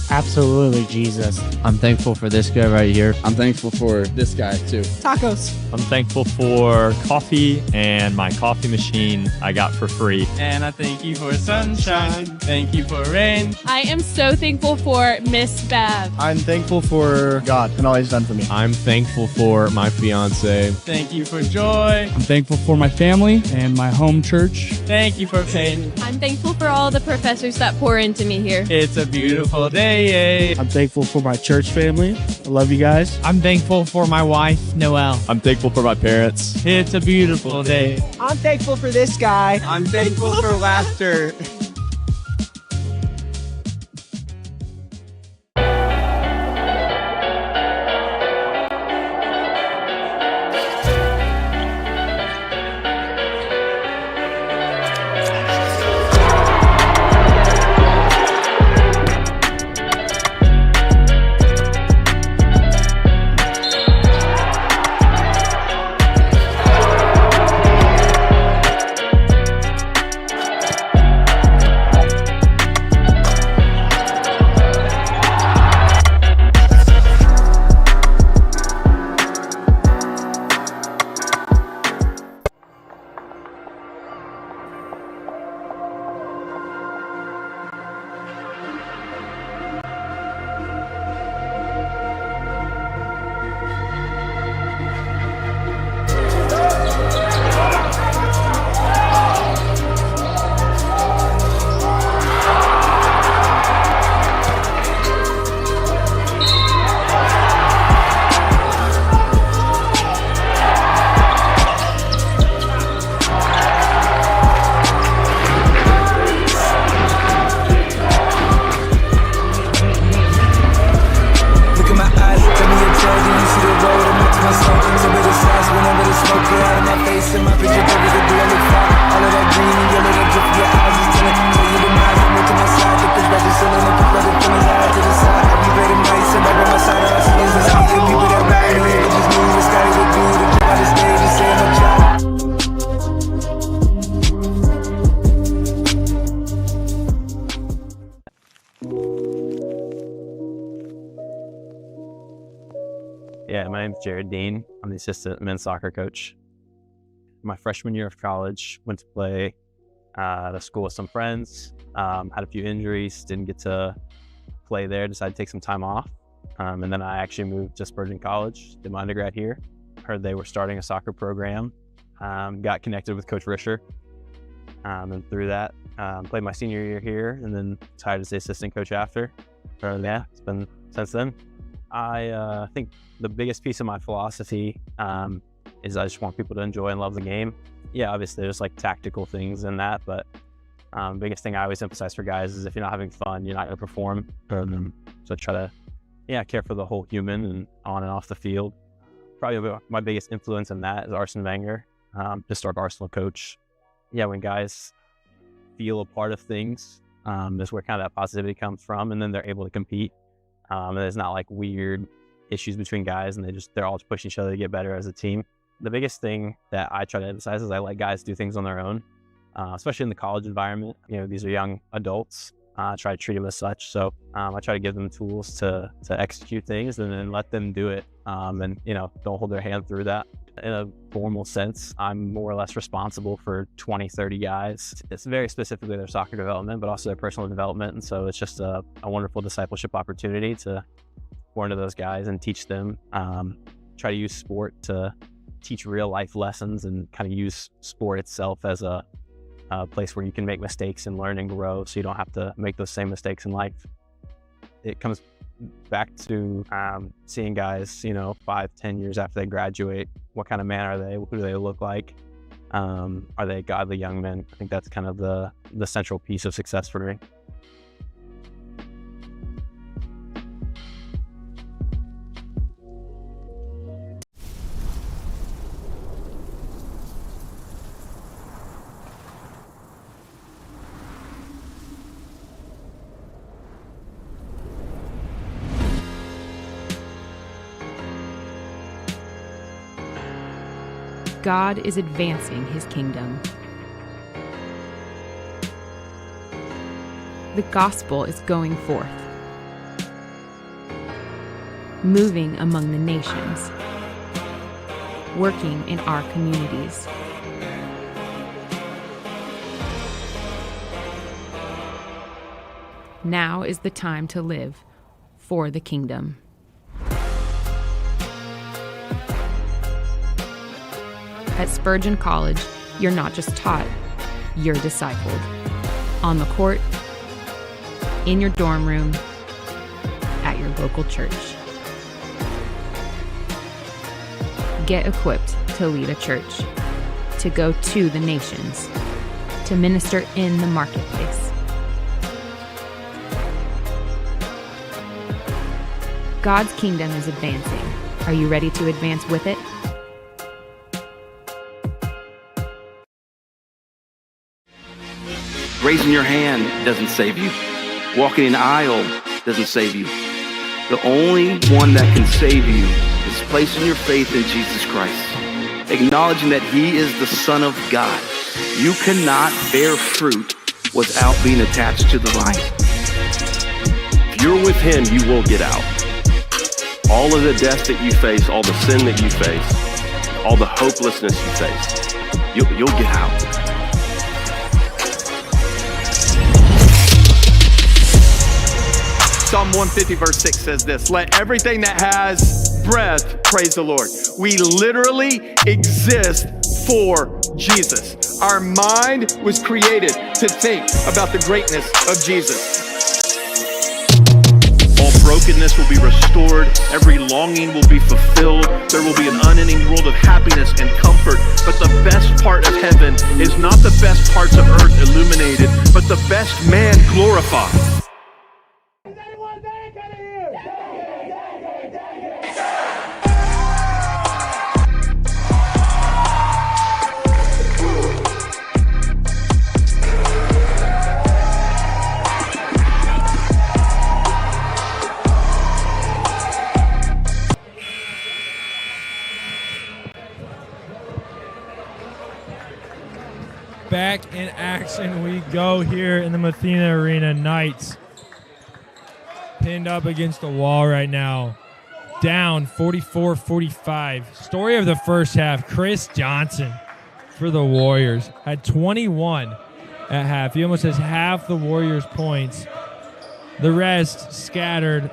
Absolutely, Jesus. I'm thankful for this guy right here. I'm thankful for this guy too. Tacos. I'm thankful for coffee and my coffee machine I got for free. And I thank you for sunshine. Thank you for rain. I am so thankful for Miss Bev. I'm thankful for God and all He's done for me. I'm thankful for my fiance. Thank you for joy. I'm thankful for my family and my home church. Thank you for pain. I'm thankful for all the professors that pour into me here. It's a beautiful day. I'm thankful for my church family. I love you guys. I'm thankful for my wife, Noelle. I'm thankful for my parents. It's a beautiful day. I'm thankful for this guy. I'm thankful for laughter. Yeah, my name's Jared Dean. I'm the assistant men's soccer coach. My freshman year of college, went to play at a school with some friends, had a few injuries, didn't get to play there, decided to take some time off. And then I actually moved to Spurgeon College, did my undergrad here. Heard they were starting a soccer program, got connected with Coach Risher, and through that, played my senior year here, and then decided to stay assistant coach after. So yeah, it's been since then. I think the biggest piece of my philosophy is I just want people to enjoy and love the game. Yeah, obviously there's like tactical things in that, but biggest thing I always emphasize for guys is if you're not having fun, you're not going to perform. So try to, care for the whole human and on and off the field. Probably my biggest influence in that is Arsene Wenger, historic Arsenal coach. Yeah, when guys feel a part of things, is where kind of that positivity comes from, and then they're able to compete. And there's not like weird issues between guys, and they're all just pushing each other to get better as a team. The biggest thing that I try to emphasize is I let guys do things on their own, especially in the college environment. These are young adults. I try to treat them as such. So I try to give them tools to execute things and then let them do it. And don't hold their hand through that. In a formal sense, I'm more or less responsible for 20, 30 guys. It's very specifically their soccer development, but also their personal development. And so it's just a wonderful discipleship opportunity to pour into those guys and teach them. Try to use sport to teach real life lessons and kind of use sport itself as a place where you can make mistakes and learn and grow, so you don't have to make those same mistakes in life. It comes back to seeing guys, 5-10 years after they graduate, what kind of man are they? Who do they look like? Are they godly young men? I think that's kind of the central piece of success for me. God is advancing his kingdom. The gospel is going forth, moving among the nations, working in our communities. Now is the time to live for the kingdom. At Spurgeon College, you're not just taught, you're discipled. On the court, in your dorm room, at your local church. Get equipped to lead a church, to go to the nations, to minister in the marketplace. God's kingdom is advancing. Are you ready to advance with it? Raising your hand doesn't save you. Walking an aisle doesn't save you. The only one that can save you is placing your faith in Jesus Christ, acknowledging that he is the Son of God. You cannot bear fruit without being attached to the vine. If you're with him, you will get out. All of the death that you face, all the sin that you face, all the hopelessness you face, you'll get out. Psalm 150 verse 6 says this: let everything that has breath praise the Lord. We literally exist for Jesus. Our mind was created to think about the greatness of Jesus. All brokenness will be restored. Every longing will be fulfilled. There will be an unending world of happiness and comfort. But the best part of heaven is not the best parts of earth illuminated, but the best man glorified. Back in action we go here in the Mathena Arena. Knights pinned up against the wall right now. Down 44-45. Story of the first half, Chris Johnson for the Warriors. Had 21 at half. He almost has half the Warriors' points. The rest scattered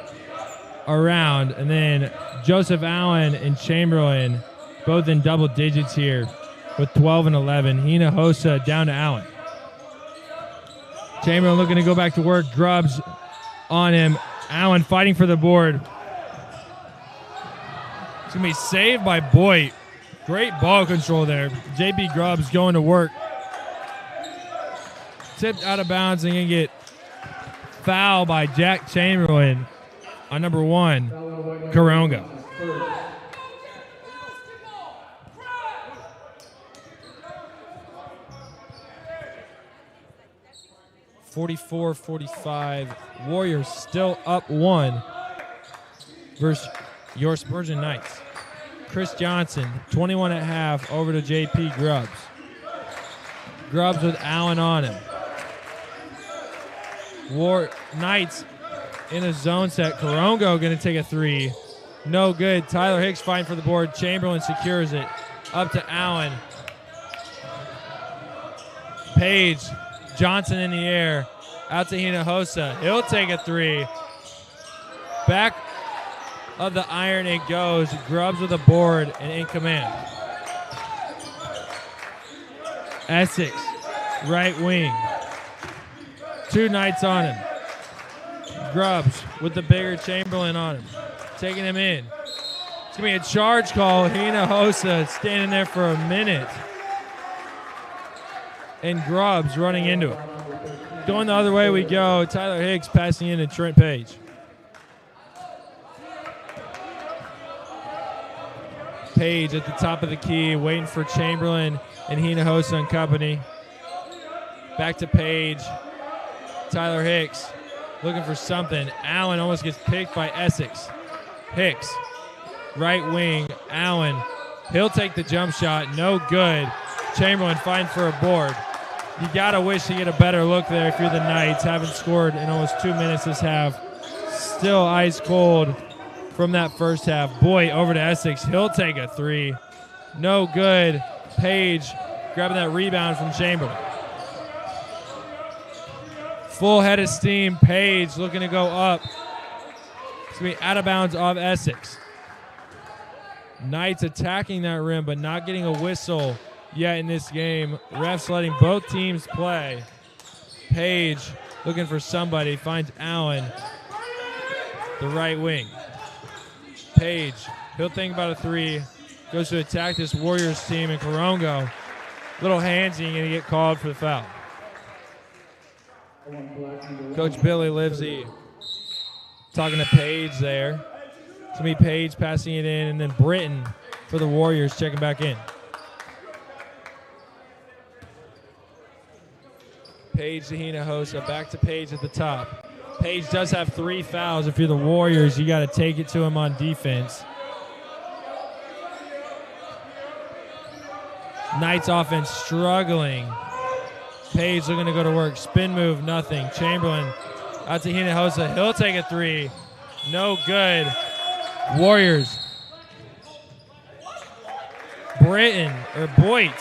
around. And then Joseph Allen and Chamberlain both in double digits here with 12 and 11. Hinojosa down to Allen. Chamberlain looking to go back to work. Grubbs on him. Allen fighting for the board. It's going to be saved by Boyd. Great ball control there. JP Grubbs going to work. Tipped out of bounds and going to get fouled by Jack Chamberlain on number 1, Karonga. 44-45. Warriors still up 1 versus your Spurgeon Knights. Chris Johnson, 21 at half, over to JP Grubbs. Grubbs with Allen on him. Knights in a zone set. Karongo going to take a 3. No good. Tyler Hicks fighting for the board. Chamberlain secures it. Up to Allen. Page. Johnson in the air. Out to Hinojosa. He'll take a 3. Back of the iron it goes. Grubbs with a board and in command. Essex, right wing. 2 Knights on him. Grubbs with the bigger Chamberlain on him. Taking him in. It's going to be a charge call. Hinojosa standing there for a minute. And Grubbs running into him. Going the other way we go. Tyler Hicks passing in to Trent Page. Page at the top of the key, waiting for Chamberlain and Hinojosa and company. Back to Page. Tyler Hicks looking for something. Allen almost gets picked by Essex. Hicks, right wing. Allen, he'll take the jump shot. No good. Chamberlain fighting for a board. You got to wish to get a better look there if you're the Knights. Haven't scored in almost 2 minutes this half. Still ice cold from that first half. Boy, over to Essex. He'll take a 3. No good. Page grabbing that rebound from Chamberlain. Full head of steam. Page looking to go up. It's going to be out of bounds off Essex. Knights attacking that rim, but not getting a whistle yet in this game. Refs letting both teams play. Page looking for somebody. Finds Allen, the right wing. Page, he'll think about a 3. Goes to attack this Warriors team, and Corongo, little handsy, going to get called for the foul. Coach Billy Livesey talking to Page there. It's going to be Page passing it in, and then Britton for the Warriors checking back in. Page to Hinojosa, back to Page at the top. Page does have 3 fouls. If you're the Warriors, you got to take it to him on defense. Knights offense struggling. Page looking to go to work. Spin move, nothing. Chamberlain out to Hinojosa. He'll take a 3. No good. Warriors. Boyt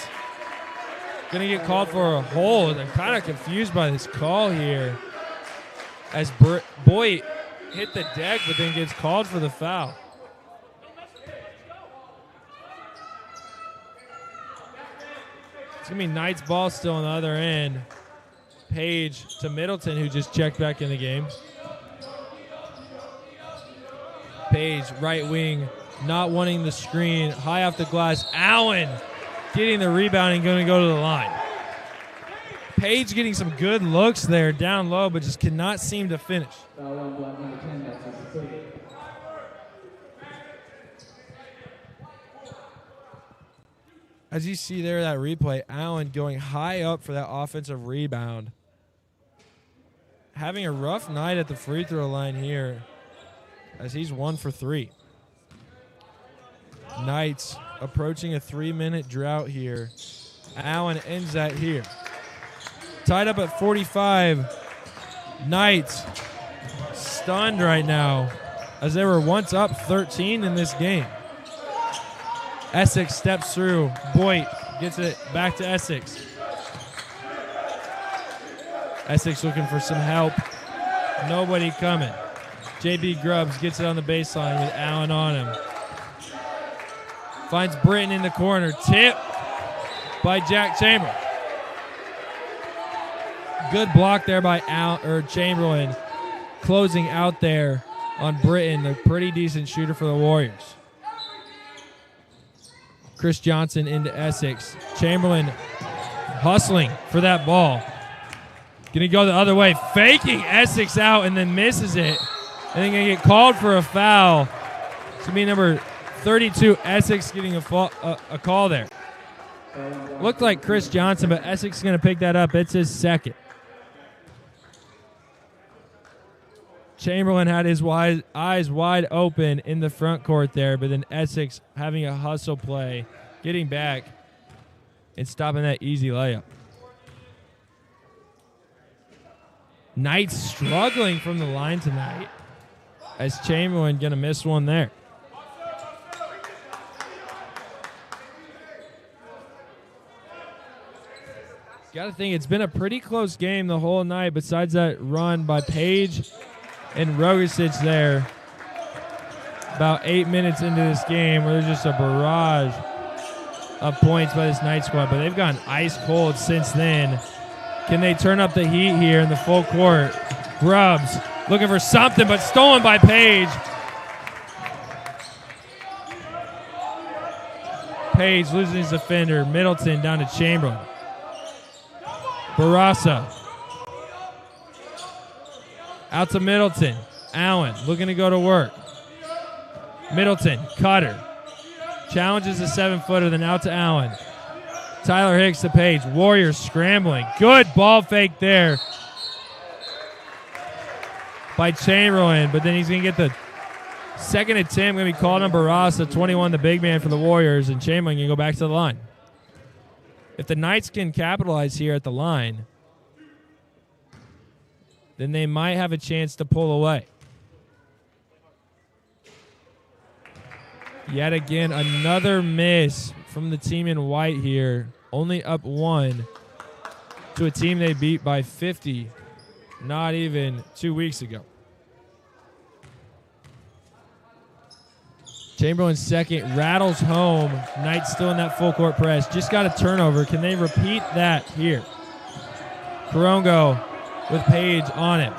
going to get called for a hold. I'm kind of confused by this call here. As Boyt hit the deck, but then gets called for the foul. It's going to be Knights ball still on the other end. Page to Middleton, who just checked back in the game. Page, right wing, not wanting the screen. High off the glass. Allen getting the rebound and going to go to the line. Page getting some good looks there down low, but just cannot seem to finish. As you see there, that replay, Allen going high up for that offensive rebound. Having a rough night at the free throw line here, as he's 1 for 3. Knights approaching a 3-minute drought here. Allen ends that here. Tied up at 45. Knights stunned right now as they were once up 13 in this game. Essex steps through. Boyt gets it back to Essex. Essex looking for some help. Nobody coming. JB Grubbs gets it on the baseline with Allen on him. Finds Britton in the corner. Tip by Jack Chamberlain. Good block there by Chamberlain. Closing out there on Britton. A pretty decent shooter for the Warriors. Chris Johnson into Essex. Chamberlain hustling for that ball. Gonna go the other way. Faking Essex out and then misses it. And then gonna get called for a foul. It's gonna be number 32, Essex getting a call there. Looked like Chris Johnson, but Essex is gonna pick that up. It's his second. Chamberlain had his eyes wide open in the front court there, but then Essex having a hustle play, getting back and stopping that easy layup. Knights struggling from the line tonight as Chamberlain going to miss one there. Got to think it's been a pretty close game the whole night besides that run by Page and Rogasic there. about 8 minutes into this game where there's just a barrage of points by this Knight squad, but they've gone ice cold since then. Can they turn up the heat here in the full court? Grubbs looking for something, but stolen by Page. Page losing his defender. Middleton down to Chamberlain. Barassa. Out to Middleton. Allen looking to go to work. Middleton, cutter. Challenges the 7-footer, then out to Allen. Tyler Hicks to Page. Warriors scrambling. Good ball fake there by Chamberlain, but then he's going to get the second attempt going to be called on Barassa, 21, the big man for the Warriors, and Chamberlain can go back to the line. If the Knights can capitalize here at the line, then they might have a chance to pull away. Yet again, another miss from the team in white here. Only up 1 to a team they beat by 50 not even 2 weeks ago. Chamberlain's second rattles home. Knights still in that full court press. Just got a turnover. Can they repeat that here? Corongo with Page on it.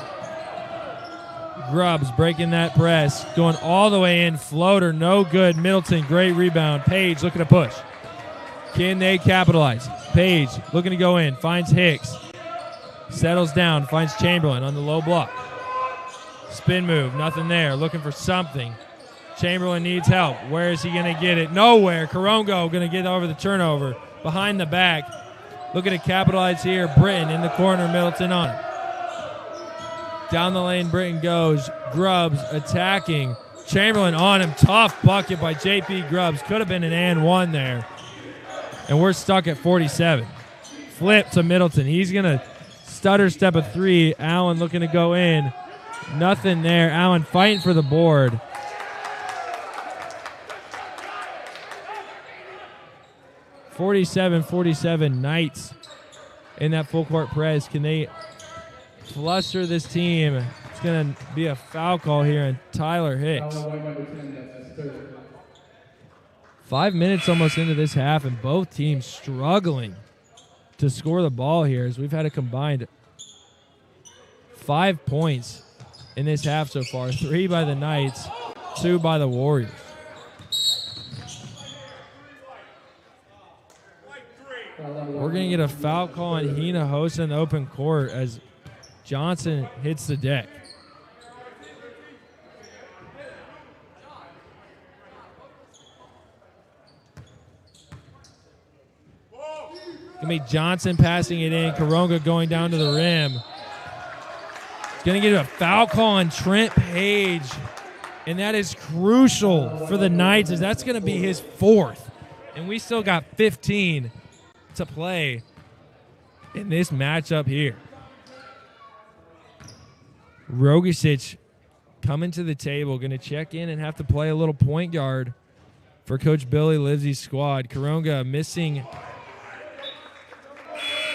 Grubbs breaking that press. Going all the way in. Floater, no good. Middleton, great rebound. Page looking to push. Can they capitalize? Page looking to go in. Finds Hicks. Settles down. Finds Chamberlain on the low block. Spin move. Nothing there. Looking for something. Chamberlain needs help. Where is he going to get it? Nowhere. Corongo going to get over the turnover. Behind the back. Looking to capitalize here. Britton in the corner. Middleton on it. Down the lane, Britton goes. Grubbs attacking. Chamberlain on him. Tough bucket by J.P. Grubbs. Could have been an and one there. And we're stuck at 47. Flip to Middleton. He's going to stutter step a three. Allen looking to go in. Nothing there. Allen fighting for the board. (47-47) Knights in that full court press. Can they fluster this team? It's going to be a foul call here on Tyler Hicks. 5 minutes almost into this half, and both teams struggling to score the ball here as we've had a combined 5 points in this half so far. 3 by the Knights, 2 by the Warriors. We're going to get a foul call on Hinojosa in the open court as Johnson hits the deck. Going to be Johnson passing it in. Coronga going down to the rim. Going to get a foul call on Trent Page. And that is crucial for the Knights as that's going to be his 4th. And we still got 15 to play in this matchup here. Rogicic coming to the table, going to check in and have to play a little point guard for Coach Billy Livesey's squad. Coronga missing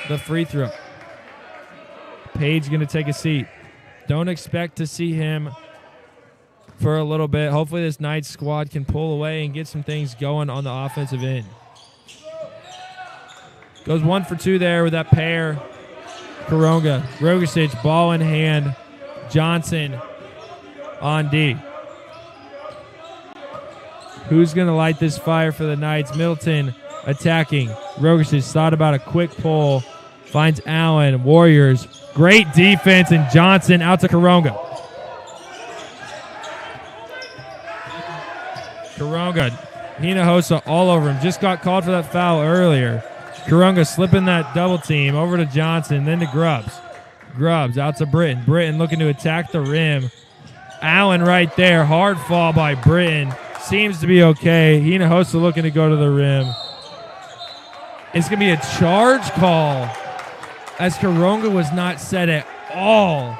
the free throw. Page going to take a seat. Don't expect to see him for a little bit. Hopefully this Knights squad can pull away and get some things going on the offensive end. Goes 1 for 2 there with that pair. Coronga, Rogicic, ball in hand. Johnson on D. Who's going to light this fire for the Knights? Middleton attacking. Rogicic thought about a quick pull. Finds Allen. Warriors. Great defense, and Johnson out to Coronga. Coronga. Hinojosa all over him. Just got called for that foul earlier. Coronga slipping that double team over to Johnson, then to Grubbs. Grubbs out to Britton. Britton looking to attack the rim. Allen right there. Hard fall by Britton. Seems to be okay. Hinojosa looking to go to the rim. It's going to be a charge call as Coronga was not set at all.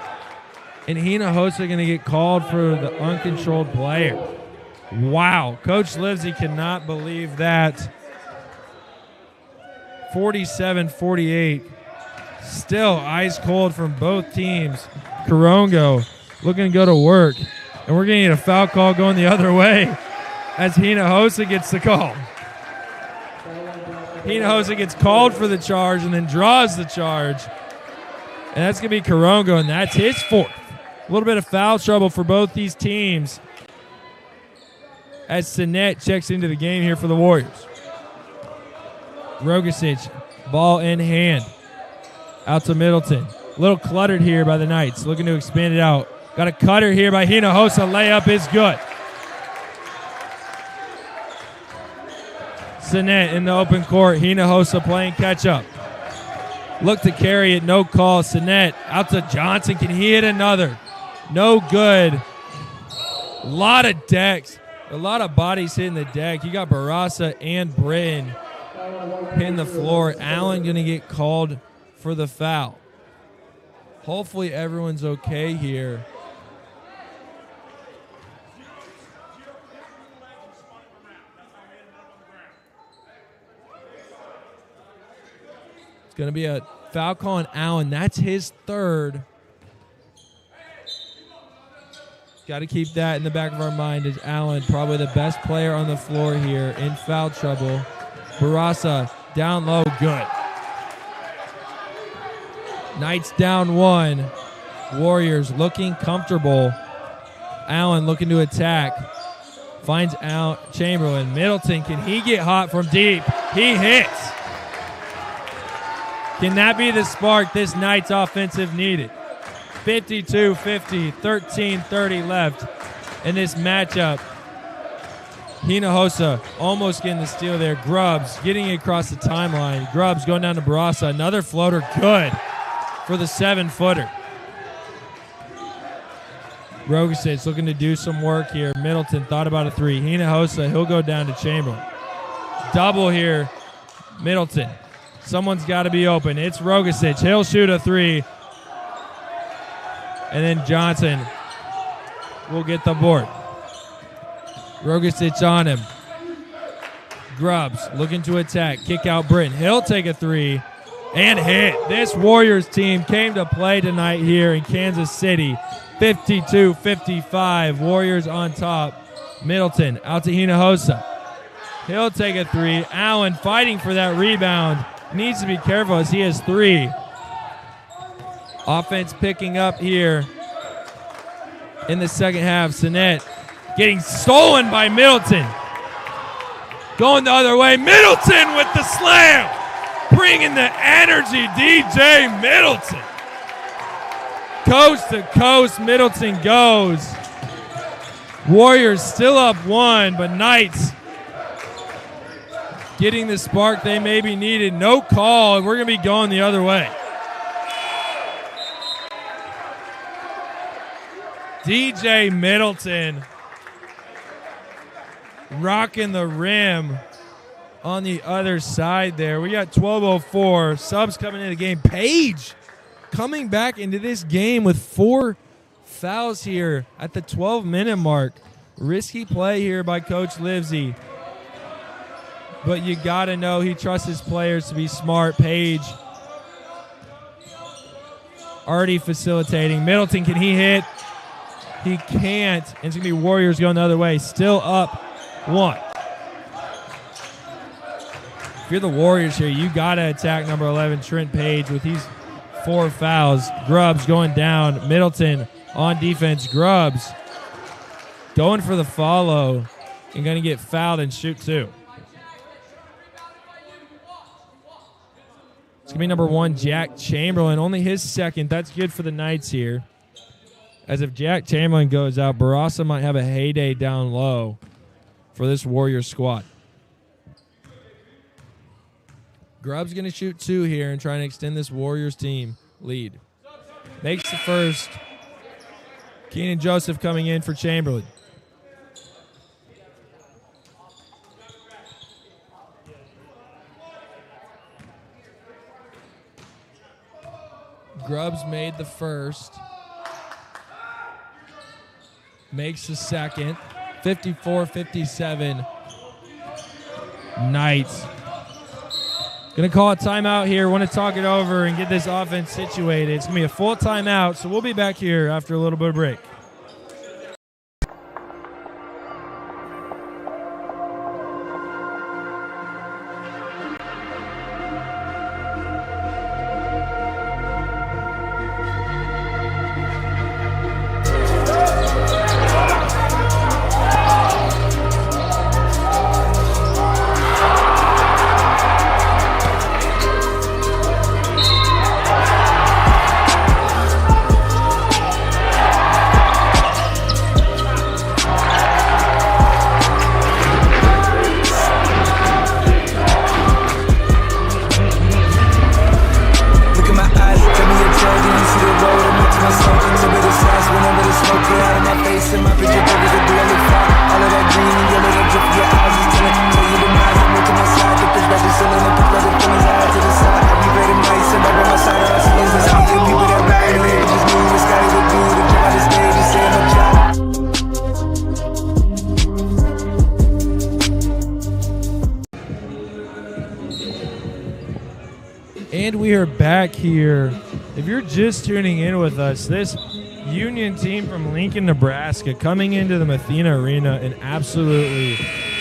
And Hinojosa going to get called for the uncontrolled player. Wow. Coach Livesey cannot believe that. 47-48. Still ice cold from both teams. Corongo looking to go to work. And we're going to get a foul call going the other way as Hinojosa gets the call. Hinojosa gets called for the charge and then draws the charge. And that's going to be Corongo, and that's his fourth. A little bit of foul trouble for both these teams as Sinet checks into the game here for the Warriors. Rogasic, ball in hand. Out to Middleton. A little cluttered here by the Knights, looking to expand it out. Got a cutter here by Hinojosa. Layup is good. Sinet in the open court. Hinojosa playing catch up. Look to carry it. No call. Sinet out to Johnson. Can he hit another? No good. A lot of decks. A lot of bodies hitting the deck. You got Barasa and Britton hitting the floor. Allen going to get called for the foul. Hopefully everyone's okay here. It's going to be a foul call on Allen. That's his third. Got to keep that in the back of our mind as Allen, probably the best player on the floor here, in foul trouble. Barasa down low, good. Knights down one. Warriors looking comfortable. Allen looking to attack. Finds out Chamberlain. Middleton, can he get hot from deep? He hits. Can that be the spark this Knights offensive needed? 52-50, 13-30 left in this matchup. Hinojosa almost getting the steal there. Grubbs getting it across the timeline. Grubbs going down to Barasa. Another floater, good for the 7-footer. Rogasic looking to do some work here. Middleton thought about a three. Hinojosa, he'll go down to Chamberlain. Double here, Middleton. Someone's got to be open. It's Rogasic. He'll shoot a three. And then Johnson will get the board. Rogasic on him. Grubbs looking to attack. Kick out Britton. He'll take a three and hit. This Warriors team came to play tonight here in Kansas City. 52-55. Warriors on top. Middleton out to Hinojosa. He'll take a three. Allen fighting for that rebound. Needs to be careful as he has three. Offense picking up here in the second half. Sinet getting stolen by Middleton. Going the other way. Middleton with the slam. Bringing the energy, DJ Middleton. Coast to coast, Middleton goes. Warriors still up one, but Knights getting the spark they maybe needed. No call, and we're going to be going the other way. DJ Middleton rocking the rim on the other side there. We got 12:04. Subs coming into the game. Page coming back into this game with 4 fouls here at the 12-minute mark. Risky play here by Coach Livesey. But you got to know he trusts his players to be smart. Page already facilitating. Middleton, can he hit? He can't. And it's going to be Warriors going the other way. Still up one. If you're the Warriors here, you got to attack number 11, Trent Page, with these 4 fouls. Grubbs going down. Middleton on defense. Grubbs going for the follow and going to get fouled and shoot 2. It's going to be number 1, Jack Chamberlain. Only his second. That's good for the Knights here. As if Jack Chamberlain goes out, Barasa might have a heyday down low for this Warriors squad. Grubbs going to shoot 2 here and trying to extend this Warriors team lead. Makes the first. Keenan Joseph coming in for Chamberlain. Grubbs made the first. Makes the second. 54-57. Knights. Going to call a timeout here. Want to talk it over and get this offense situated. It's going to be a full timeout, so we'll be back here after a little bit of break. And we are back here. If you're just tuning in with us, this Union team from Lincoln, Nebraska, coming into the Mathena Arena and absolutely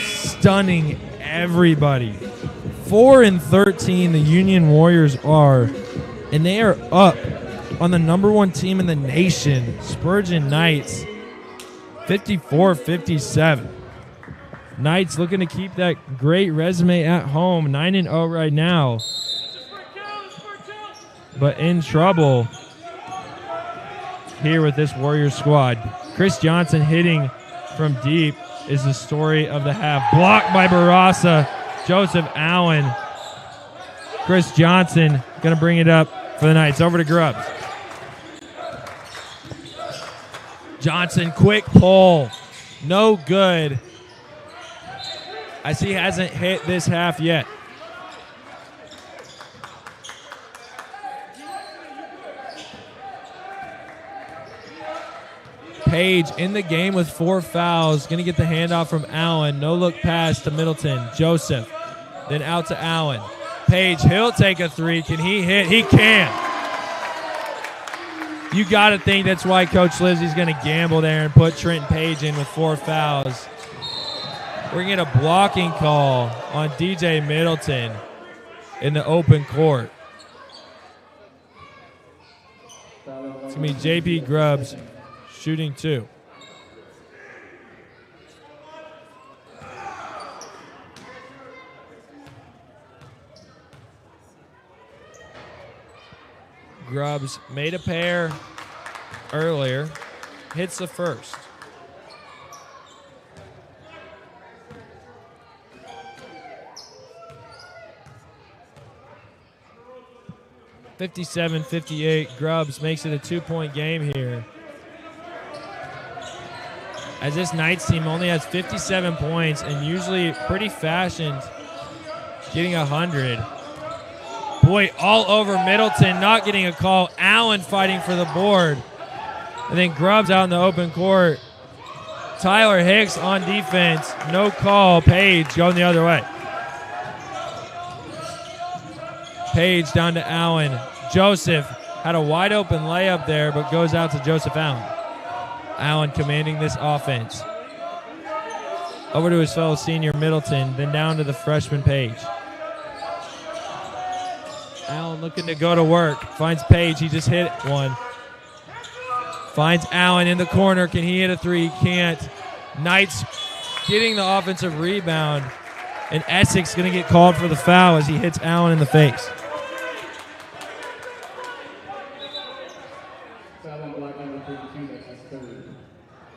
stunning everybody. 4-13 the Union Warriors are, and they are up on the number one team in the nation, Spurgeon Knights, 54-57. Knights looking to keep that great resume at home, 9-0 right now, but in trouble here with this Warriors squad. Chris Johnson hitting from deep is the story of the half. Blocked by Barasa. Joseph Allen. Chris Johnson going to bring it up for the Knights. Over to Grubbs. Johnson, quick pull. No good. I see he hasn't hit this half yet. Page in the game with 4 fouls. Going to get the handoff from Allen. No look pass to Middleton. Joseph. Then out to Allen. Page, he'll take a three. Can he hit? He can. You got to think that's why Coach Livesey's going to gamble there and put Trenton Page in with 4 fouls. We're going to get a blocking call on DJ Middleton in the open court. It's going to be JP Grubbs shooting 2. Grubbs made a pair earlier, hits the first. (57-58). Grubbs makes it a 2-point game here, as this Knights team only has 57 points and usually pretty fashioned, getting 100. Boy, all over Middleton, not getting a call. Allen fighting for the board. And then Grubbs out in the open court. Tyler Hicks on defense. No call. Page going the other way. Page down to Allen. Joseph had a wide open layup there, but goes out to Joseph Allen. Allen commanding this offense. Over to his fellow senior Middleton, then down to the freshman Page. Allen looking to go to work. Finds Page. He just hit one. Finds Allen in the corner. Can he hit a three? He can't. Knights getting the offensive rebound. And Essex going to get called for the foul as he hits Allen in the face.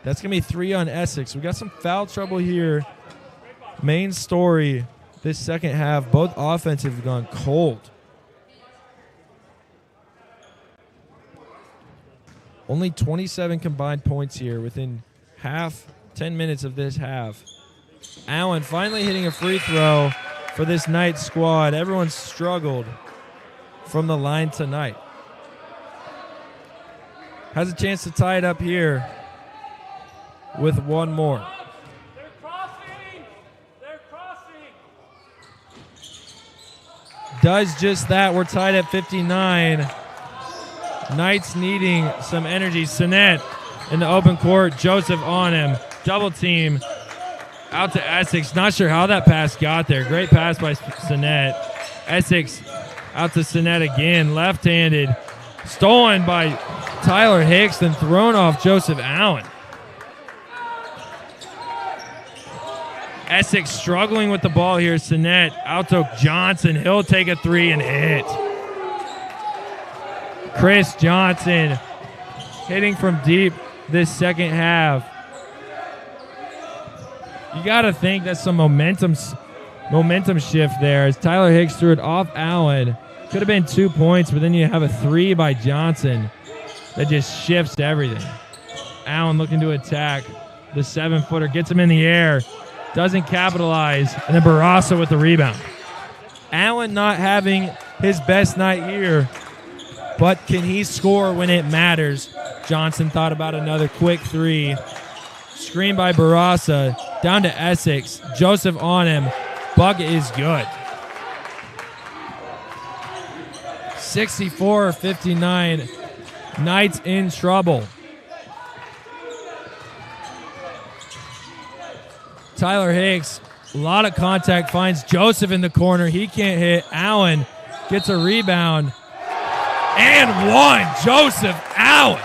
That's going to be 3 on Essex. We got some foul trouble here. Main story this second half. Both offensive have gone cold. Only 27 combined points here within 10 minutes of this half. Allen finally hitting a free throw for this Knights squad. Everyone struggled from the line tonight. Has a chance to tie it up here with one more. Does just that. We're tied at 59. Knights needing some energy. Sinet in the open court. Joseph on him. Double team. Out to Essex. Not sure how that pass got there. Great pass by Sinet. Essex out to Sinet again. Left-handed. Stolen by Tyler Hicks, then thrown off Joseph Allen. Essex struggling with the ball here. Sinet out to Johnson. He'll take a three and hit. Chris Johnson hitting from deep this second half. You got to think that's some momentum shift there as Tyler Hicks threw it off Allen. Could have been 2 points, but then you have a three by Johnson that just shifts everything. Allen looking to attack. The 7-footer gets him in the air. Doesn't capitalize. And then Barasa with the rebound. Allen not having his best night here, but can he score when it matters? Johnson thought about another quick three. Screen by Barasa. Down to Essex. Joseph on him. Bucket is good. 64-59. Knights in trouble. Tyler Hicks, a lot of contact, finds Joseph in the corner. He can't hit. Allen gets a rebound. And one. Joseph Allen.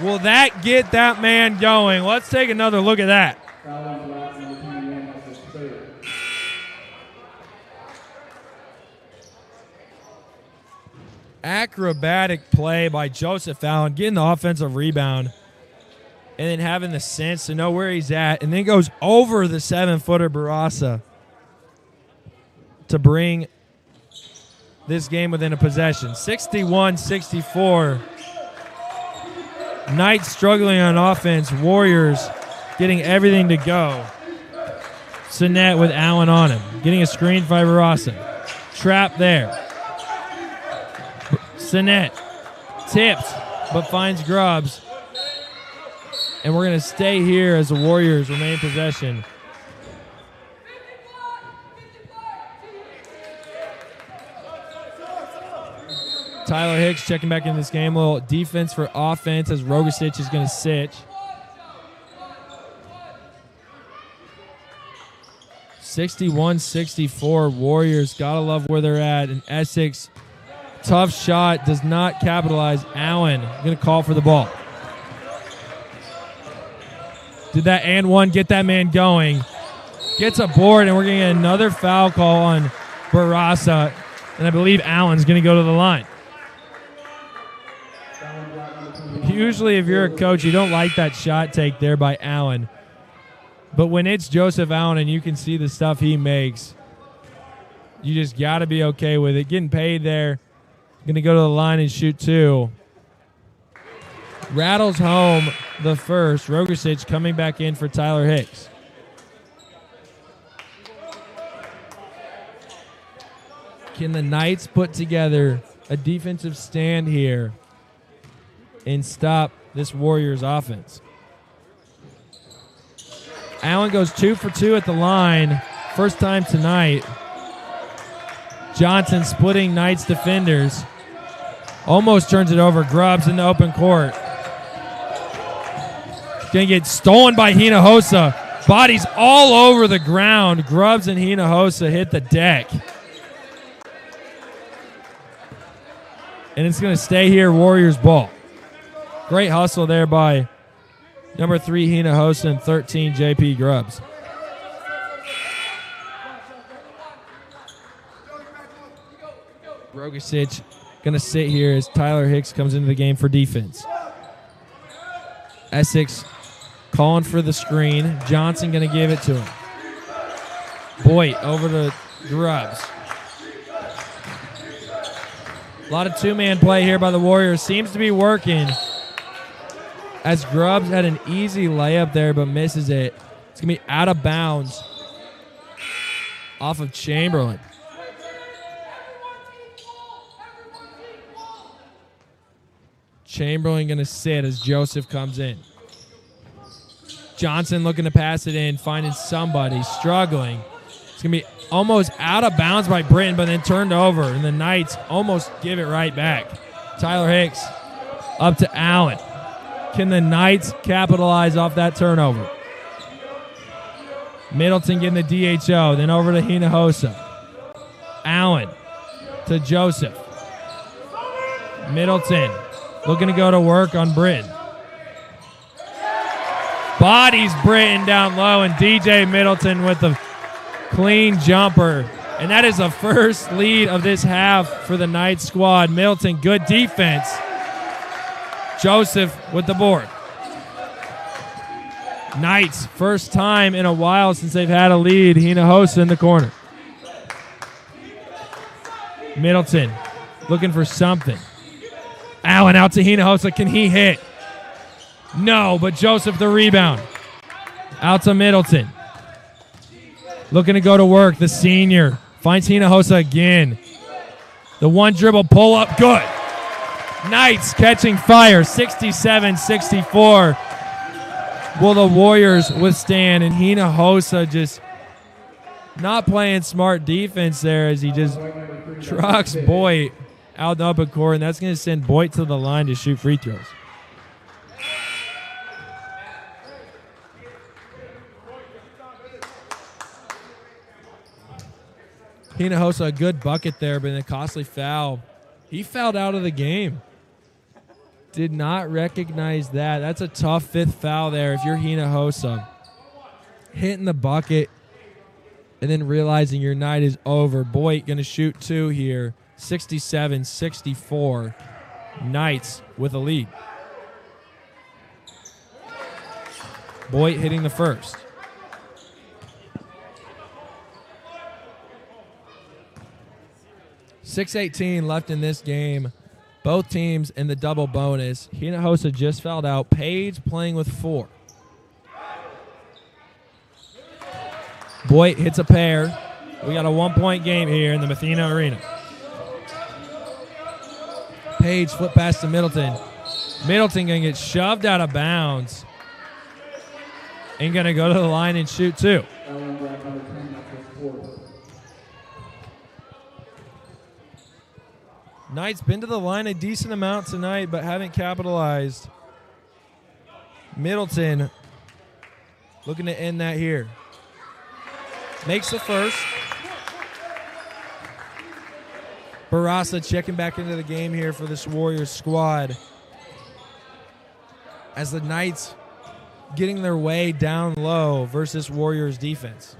Will that get that man going? Let's take another look at that. Acrobatic play by Joseph Allen, getting the offensive rebound and then having the sense to know where he's at, and then goes over the 7-footer Barasa to bring this game within a possession. 61-64. Knights struggling on offense. Warriors getting everything to go. Sinet with Allen on him. Getting a screen by Barasa. Trap there. Sinet tips, but finds Grubbs. And we're going to stay here as the Warriors remain in possession. Tyler Hicks checking back in this game. A little defense for offense as Rogasic is going to sit. (61-64). Warriors got to love where they're at. And Essex, tough shot, does not capitalize. Allen going to call for the ball. Did that and one get that man going? Gets a board, and we're going to get another foul call on Barasa. And I believe Allen's going to go to the line. Usually if you're a coach, you don't like that shot take there by Allen. But when it's Joseph Allen and you can see the stuff he makes, you just got to be okay with it. Getting paid there. Going to go to the line and shoot two. Rattles home the first. Rogasic coming back in for Tyler Hicks. Can the Knights put together a defensive stand here and stop this Warriors offense? Allen goes 2 for 2 at the line. First time tonight. Johnson splitting Knights defenders. Almost turns it over. Grubbs in the open court. Going to get stolen by Hinojosa. Bodies all over the ground. Grubbs and Hinojosa hit the deck. And it's going to stay here, Warriors ball. Great hustle there by number 3 Hinojosa and 13 JP Grubbs. Rogasic going to sit here as Tyler Hicks comes into the game for defense. Essex calling for the screen. Johnson going to give it to him. Boyd over to Grubbs. A lot of two-man play here by the Warriors. Seems to be working as Grubbs had an easy layup there but misses it. It's going to be out of bounds off of Chamberlain. Chamberlain going to sit as Joseph comes in. Johnson looking to pass it in, finding somebody, struggling. It's going to be almost out of bounds by Britton, but then turned over, and the Knights almost give it right back. Tyler Hicks up to Allen. Can the Knights capitalize off that turnover? Middleton getting the DHO, then over to Hinojosa. Allen to Joseph. Middleton looking to go to work on Britton. Bodies Britton down low, and DJ Middleton with the clean jumper. And that is the first lead of this half for the Knights squad. Middleton, good defense. Joseph with the board. Knights, first time in a while since they've had a lead. Hinojosa in the corner. Middleton looking for something. Allen out to Hinojosa. Can he hit? No, but Joseph the rebound. Out to Middleton. Looking to go to work. The senior finds Hinojosa again. The one dribble pull up. Good. Knights catching fire. 67-64. Will the Warriors withstand? And Hinojosa just not playing smart defense there as he just trucks Boyd out in the upper court, and that's going to send Boyd to the line to shoot free throws. Hinojosa, a good bucket there, but a costly foul. He fouled out of the game. Did not recognize that. That's a tough fifth foul there if you're Hinojosa. Hitting the bucket and then realizing your night is over. Boyd going to shoot 2 here. 67-64. Knights with a lead. Boyd hitting the first. .618 left in this game. Both teams in the double bonus. Hinojosa just fouled out. Page playing with 4. Boyd hits a pair. We got a 1-point game here in the Mathena Arena. Page flip pass to Middleton. Middleton going to get shoved out of bounds and going to go to the line and shoot 2. Knights been to the line a decent amount tonight, but haven't capitalized. Middleton looking to end that here. Makes the first. Barassa checking back into the game here for this Warriors squad. As the Knights getting their way down low versus Warriors defense.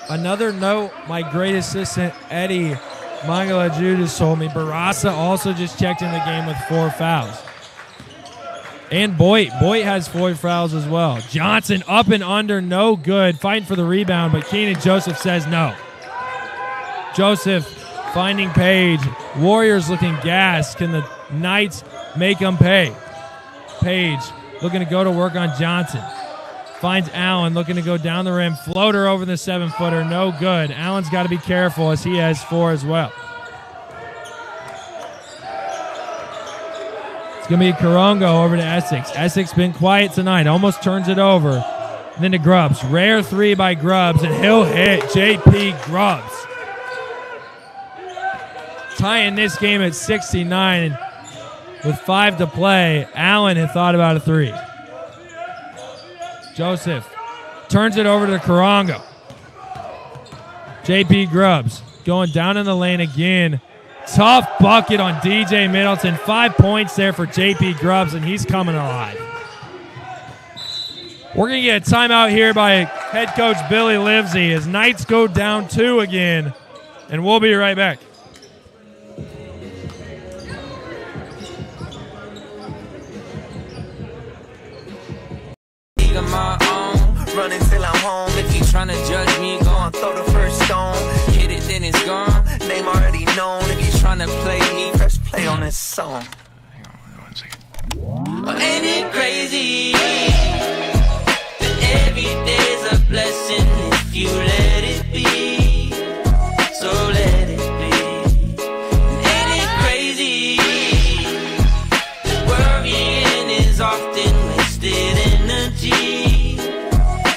Another note, my great assistant, Eddie Mangala Judas, told me Barassa also just checked in the game with 4 fouls. And Boyd has 4 fouls as well. Johnson up and under, no good. Fighting for the rebound, but Keenan Joseph says no. Joseph finding Page. Warriors looking gassed. Can the Knights make them pay? Page looking to go to work on Johnson. Finds Allen looking to go down the rim. Floater over the 7-footer. No good. Allen's got to be careful as he has 4 as well. It's going to be Karongo over to Essex. Essex been quiet tonight. Almost turns it over. And then to Grubbs. Rare 3 by Grubbs, and he'll hit JP Grubbs. Tying this game at 69 with 5 to play. Allen had thought about a 3. Joseph turns it over to Karongo. JP Grubbs going down in the lane again. Tough bucket on DJ Middleton. 5 points there for JP Grubbs, and he's coming alive. We're going to get a timeout here by head coach Billy Livesey as Knights go down 2 again, and we'll be right back. My own, running till I'm home. If you tryna judge me, go and throw the first stone. Hit it, then it's gone. Name already known. If you tryna play me, press play on this song. Hang on 1 second. Ain't it crazy that every day's a blessing if you let it be? So let it be. Ain't it crazy that worrying is often wasted energy?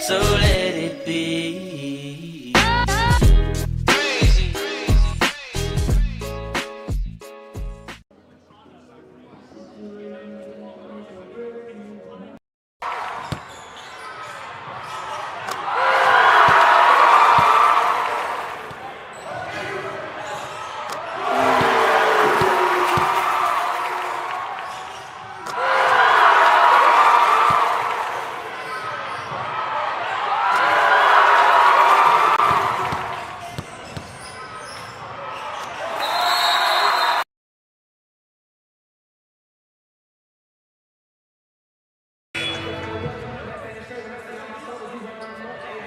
So let it be.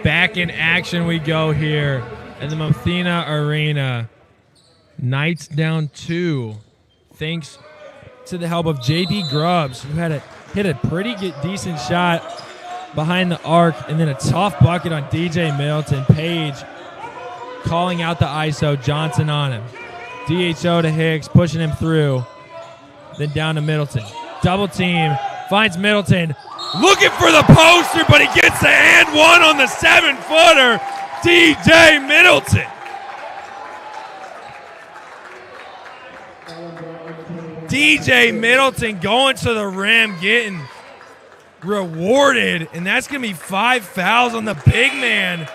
Back in action we go here in the Mathena Arena. Knights down 2, thanks to the help of JP Grubbs, who had hit a pretty decent shot behind the arc, and then a tough bucket on DJ Middleton. Page calling out the ISO, Johnson on him. DHO to Hicks, pushing him through. then down to Middleton. Double team, finds Middleton. Looking for the poster, but he gets the and one on the 7-footer. DJ Middleton. DJ Middleton going to the rim, getting rewarded, and that's going to be 5 fouls on the big man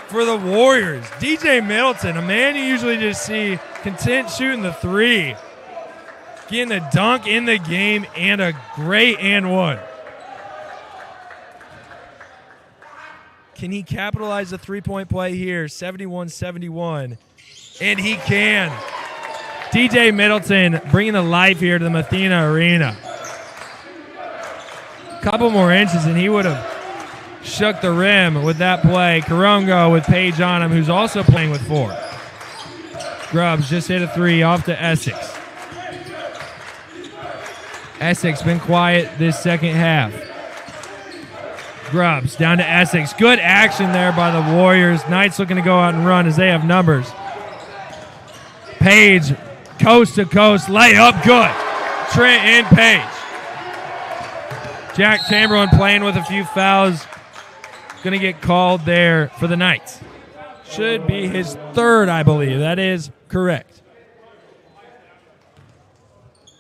for the Warriors. DJ Middleton, a man you usually just see content shooting the three, getting a dunk in the game and a great and one. Can he capitalize the three-point play here? 71-71, and he can. DJ Middleton bringing the life here to the Mathena Arena. Couple more inches and he would have shook the rim with that play. Karongo with Paige on him, who's also playing with 4. Grubbs just hit a 3 off to Essex. Essex been quiet this second half. Grubbs down to Essex. Good action there by the Warriors. Knights looking to go out and run as they have numbers. Paige, coast to coast, layup, good. Trent and Paige. Jack Chamberlain playing with a few fouls. Going to get called there for the Knights. Should be his 3rd, I believe. That is correct.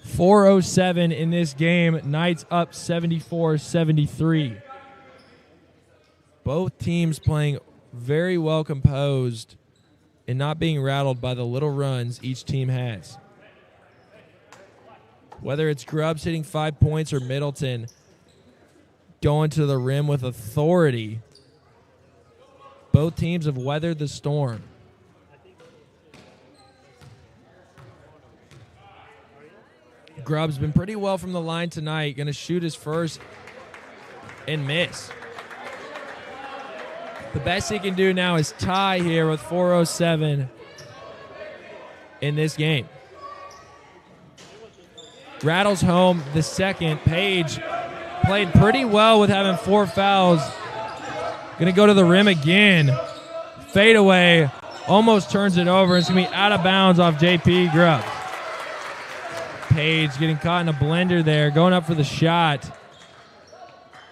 4:07 in this game. Knights up 74-73. Both teams playing very well composed and not being rattled by the little runs each team has. Whether it's Grubbs hitting 5 points or Middleton going to the rim with authority, both teams have weathered the storm. Grubbs been pretty well from the line tonight. Going to shoot his first and miss. The best he can do now is tie here with 4:07 in this game. Rattles home the second. Paige played pretty well with having 4 fouls. Going to go to the rim again. Fade away. Almost turns it over. It's going to be out of bounds off JP Grubbs. Paige getting caught in a blender there. Going up for the shot.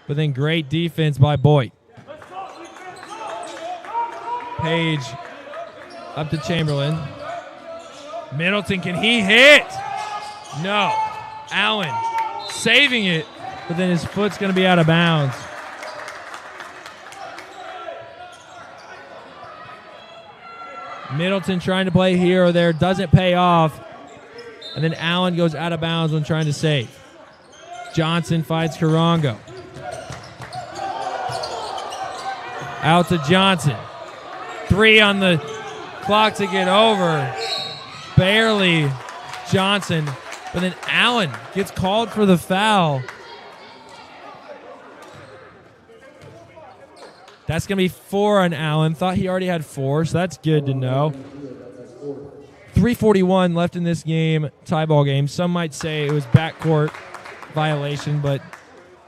But then great defense by Boyd. Page up to Chamberlain. Middleton, can he hit? No. Allen saving it, but then his foot's going to be out of bounds. Middleton trying to play here or there, doesn't pay off. And then Allen goes out of bounds when trying to save. Johnson fights Karongo. Out to Johnson. 3 on the clock to get over. Barely Johnson. But then Allen gets called for the foul. That's going to be 4 on Allen. Thought he already had 4, so that's good to know. 3:41 left in this game, tie ball game. Some might say it was backcourt violation, but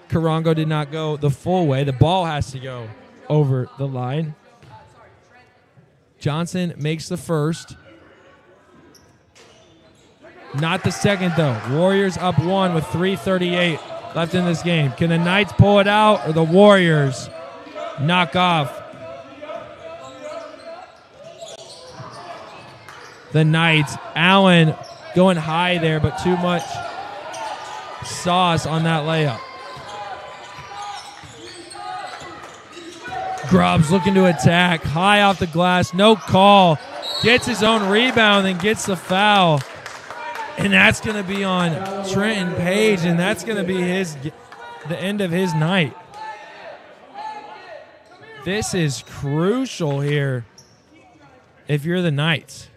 Karongo did not go the full way. The ball has to go over the line. Johnson makes the first. Not the second, though. Warriors up 1 with 3:38 left in this game. Can the Knights pull it out or the Warriors knock off the Knights? Allen going high there, but too much sauce on that layup. Grubbs looking to attack. High off the glass. No call. Gets his own rebound and gets the foul. And that's going to be on Trenton Page, and that's going to be the end of his night. This is crucial here if you're the Knights.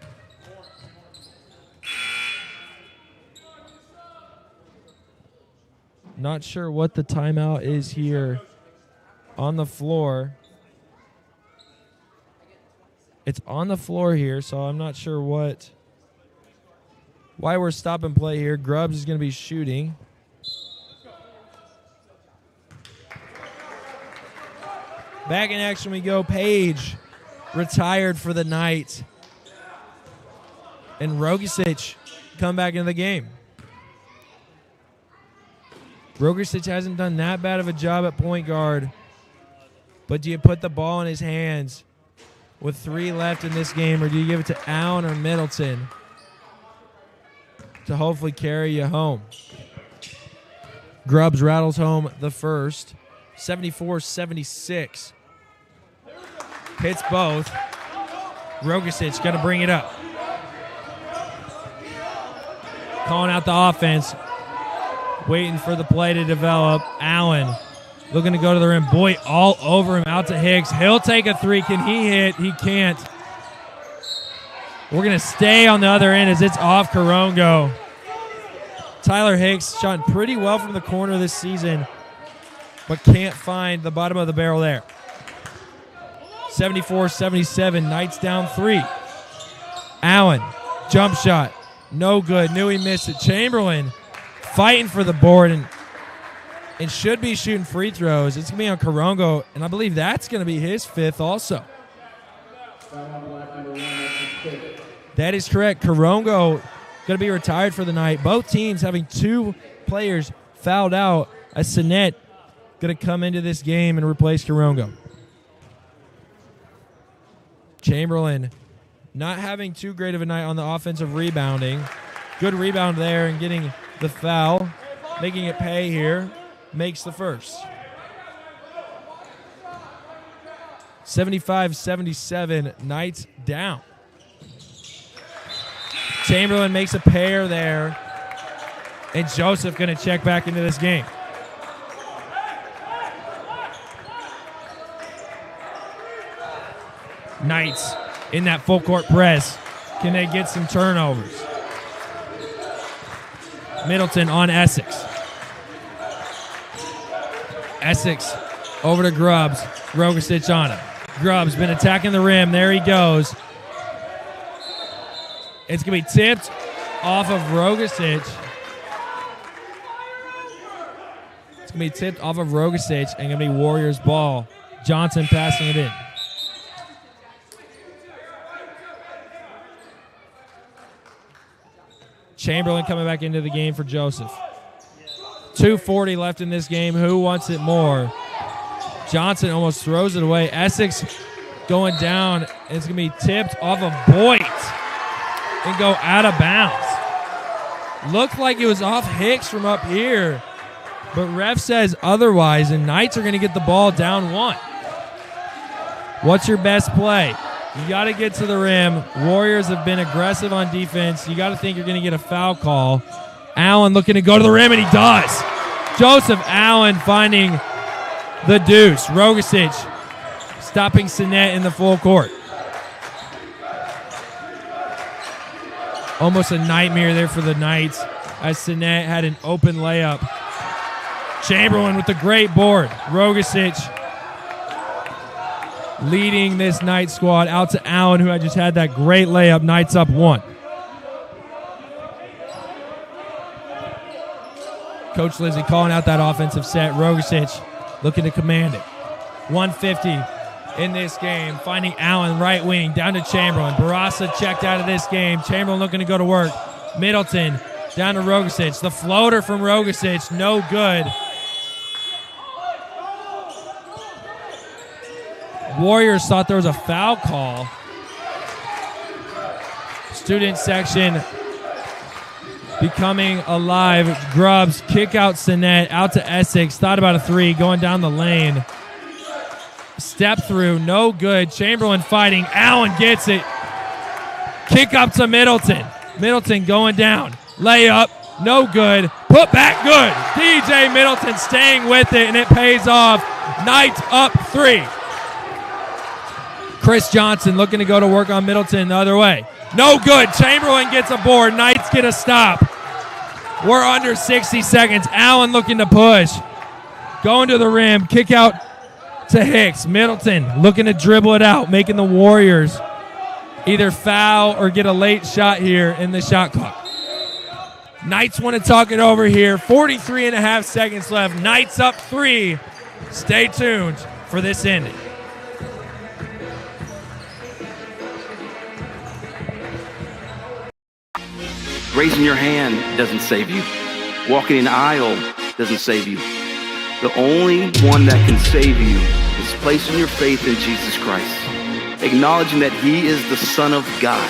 Not sure what the timeout is here on the floor. It's on the floor here, so I'm not sure why we're stop and play here. Grubbs is going to be shooting. Back in action we go. Page retired for the night. And Rogicic come back into the game. Rogersic hasn't done that bad of a job at point guard. But do you put the ball in his hands with 3 left in this game, or do you give it to Allen or Middleton to hopefully carry you home? Grubbs rattles home the first, 74-76. Hits both. Rogersic got to bring it up. Calling out the offense. Waiting for the play to develop. Allen looking to go to the rim. Boy, all over him. Out to Hicks. He'll take a 3. Can he hit? He can't. We're going to stay on the other end as it's off Corongo. Tyler Hicks shot pretty well from the corner this season, but can't find the bottom of the barrel there. 74-77. Knights down 3. Allen, jump shot. No good. Knew he missed it. Chamberlain fighting for the board and should be shooting free throws. It's going to be on Corongo, and I believe that's going to be his 5th also. That is correct. Corongo going to be retired for the night. Both teams having 2 players fouled out. As Sinet going to come into this game and replace Corongo. Chamberlain not having too great of a night on the offensive rebounding. Good rebound there and getting the foul, making it pay here. Makes the first. 75-77, Knights down. Chamberlain makes a pair there, and Joseph going to check back into this game. Knights in that full court press. Can they get some turnovers? Middleton on Essex. Essex over to Grubbs. Rogersic on him. Grubbs been attacking the rim. There he goes. It's going to be tipped off of Rogersic. It's going to be tipped off of Rogersic and going to be Warriors ball. Johnson passing it in. Chamberlain coming back into the game for Joseph. 2:40 left in this game. Who wants it more? Johnson almost throws it away. Essex going down. It's going to be tipped off of Boyd and go out of bounds. Looked like it was off Hicks from up here, but ref says otherwise, and Knights are going to get the ball down 1. What's your best play? You got to get to the rim. Warriors have been aggressive on defense. You got to think you're going to get a foul call. Allen looking to go to the rim, and he does. Joseph Allen finding the deuce. Rogersic stopping Sinet in the full court. Almost a nightmare there for the Knights as Sinet had an open layup. Chamberlain with the great board. Rogersic leading this Knights squad out to Allen, who had just had that great layup. Knights up 1. Coach Lizzie calling out that offensive set. Rogersic looking to command it. 150 in this game. Finding Allen right wing down to Chamberlain. Barassa checked out of this game. Chamberlain looking to go to work. Middleton down to Rogersic. The floater from Rogersic, no good. Warriors thought there was a foul call. Student section becoming alive. Grubbs, kick out Sinet, out to Essex. Thought about a 3, going down the lane. Step through, no good. Chamberlain fighting. Allen gets it. Kick up to Middleton. Middleton going down. Layup, no good. Put back, good. DJ Middleton staying with it, and it pays off. Knights up 3. Chris Johnson looking to go to work on Middleton the other way. No good. Chamberlain gets a board. Knights get a stop. We're under 60 seconds. Allen looking to push. Going to the rim. Kick out to Hicks. Middleton looking to dribble it out, making the Warriors either foul or get a late shot here in the shot clock. Knights want to talk it over here. 43.5 seconds left. Knights up 3. Stay tuned for this ending. Raising your hand doesn't save you. Walking an aisle doesn't save you. The only one that can save you is placing your faith in Jesus Christ, acknowledging that he is the Son of God.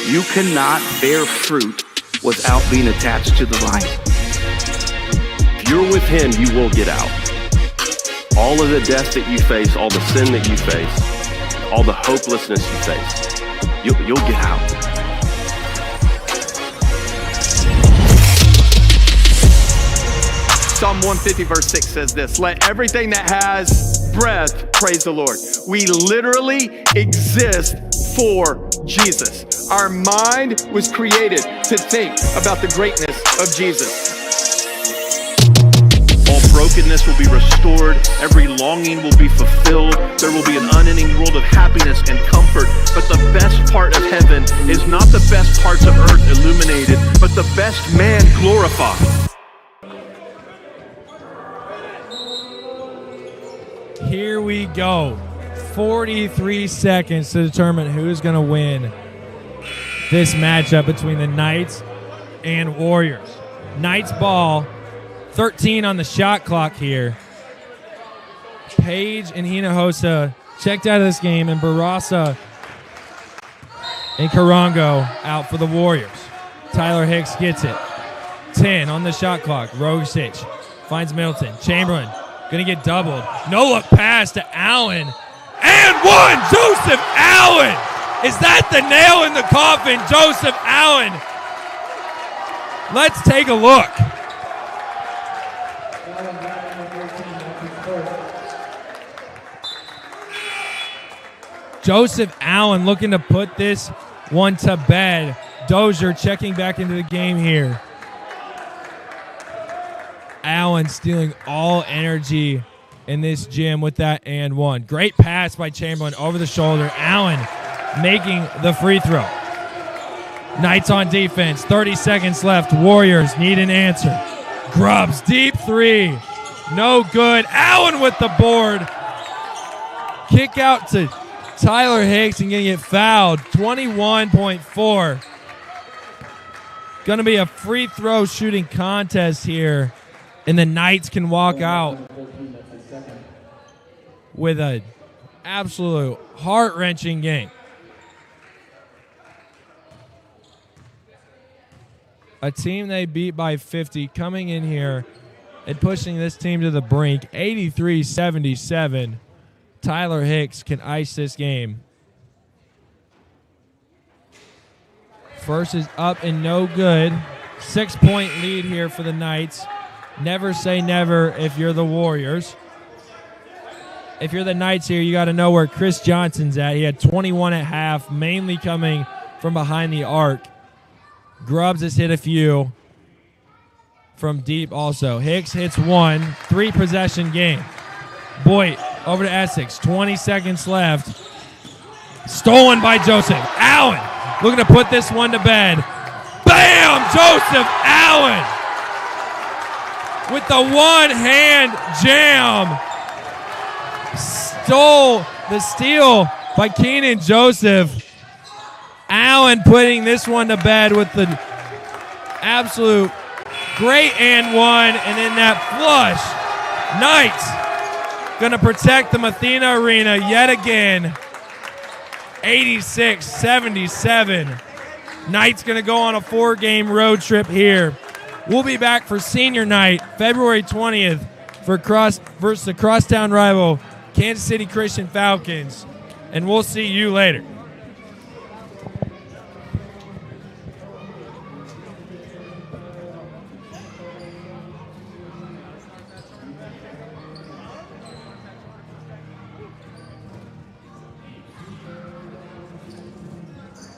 You cannot bear fruit without being attached to the vine. If you're with him, you will get out. All of the death that you face, all the sin that you face, all the hopelessness you face, you'll get out. Psalm 150 verse 6 says this, let everything that has breath praise the Lord. We literally exist for Jesus. Our mind was created to think about the greatness of Jesus. All brokenness will be restored. Every longing will be fulfilled. There will be an unending world of happiness and comfort. But the best part of heaven is not the best parts of earth illuminated, but the best man glorified. Here we go. 43 seconds to determine who's going to win this matchup between the Knights and Warriors. Knights ball, 13 on the shot clock here. Page and Hinojosa checked out of this game, and Barraza and Karango out for the Warriors. Tyler Hicks gets it. 10 on the shot clock. Rogasic finds Middleton. Chamberlain going to get doubled. No look pass to Allen. And one! Joseph Allen! Is that the nail in the coffin? Joseph Allen. Let's take a look. Joseph Allen looking to put this one to bed. Dozier checking back into the game here. Allen stealing all energy in this gym with that and one. Great pass by Chamberlain over the shoulder. Allen making the free throw. Knights on defense. 30 seconds left. Warriors need an answer. Grubbs, deep three. No good. Allen with the board. Kick out to Tyler Hicks and going to get fouled. 21.4. Going to be a free throw shooting contest here. And the Knights can walk out with an absolute heart-wrenching game. A team they beat by 50 coming in here and pushing this team to the brink. 83-77. Tyler Hicks can ice this game. First is up and no good. 6-point lead here for the Knights. Never say never if you're the Warriors. If you're the Knights here, you got to know where Chris Johnson's at. He had 21 at half, mainly coming from behind the arc. Grubbs has hit a few from deep also. Hicks hits one. 3-possession game. Boyd over to Essex. 20 seconds left. Stolen by Joseph. Allen looking to put this one to bed. Bam! Joseph Allen with the one-hand jam. Stole the steal by Keenan Joseph. Allen putting this one to bed with the absolute great and one, and then that flush. Knights going to protect the Mathena Arena yet again. 86-77. Knights going to go on a 4-game road trip here. We'll be back for senior night, February 20th, versus the crosstown rival, Kansas City Christian Falcons, and we'll see you later.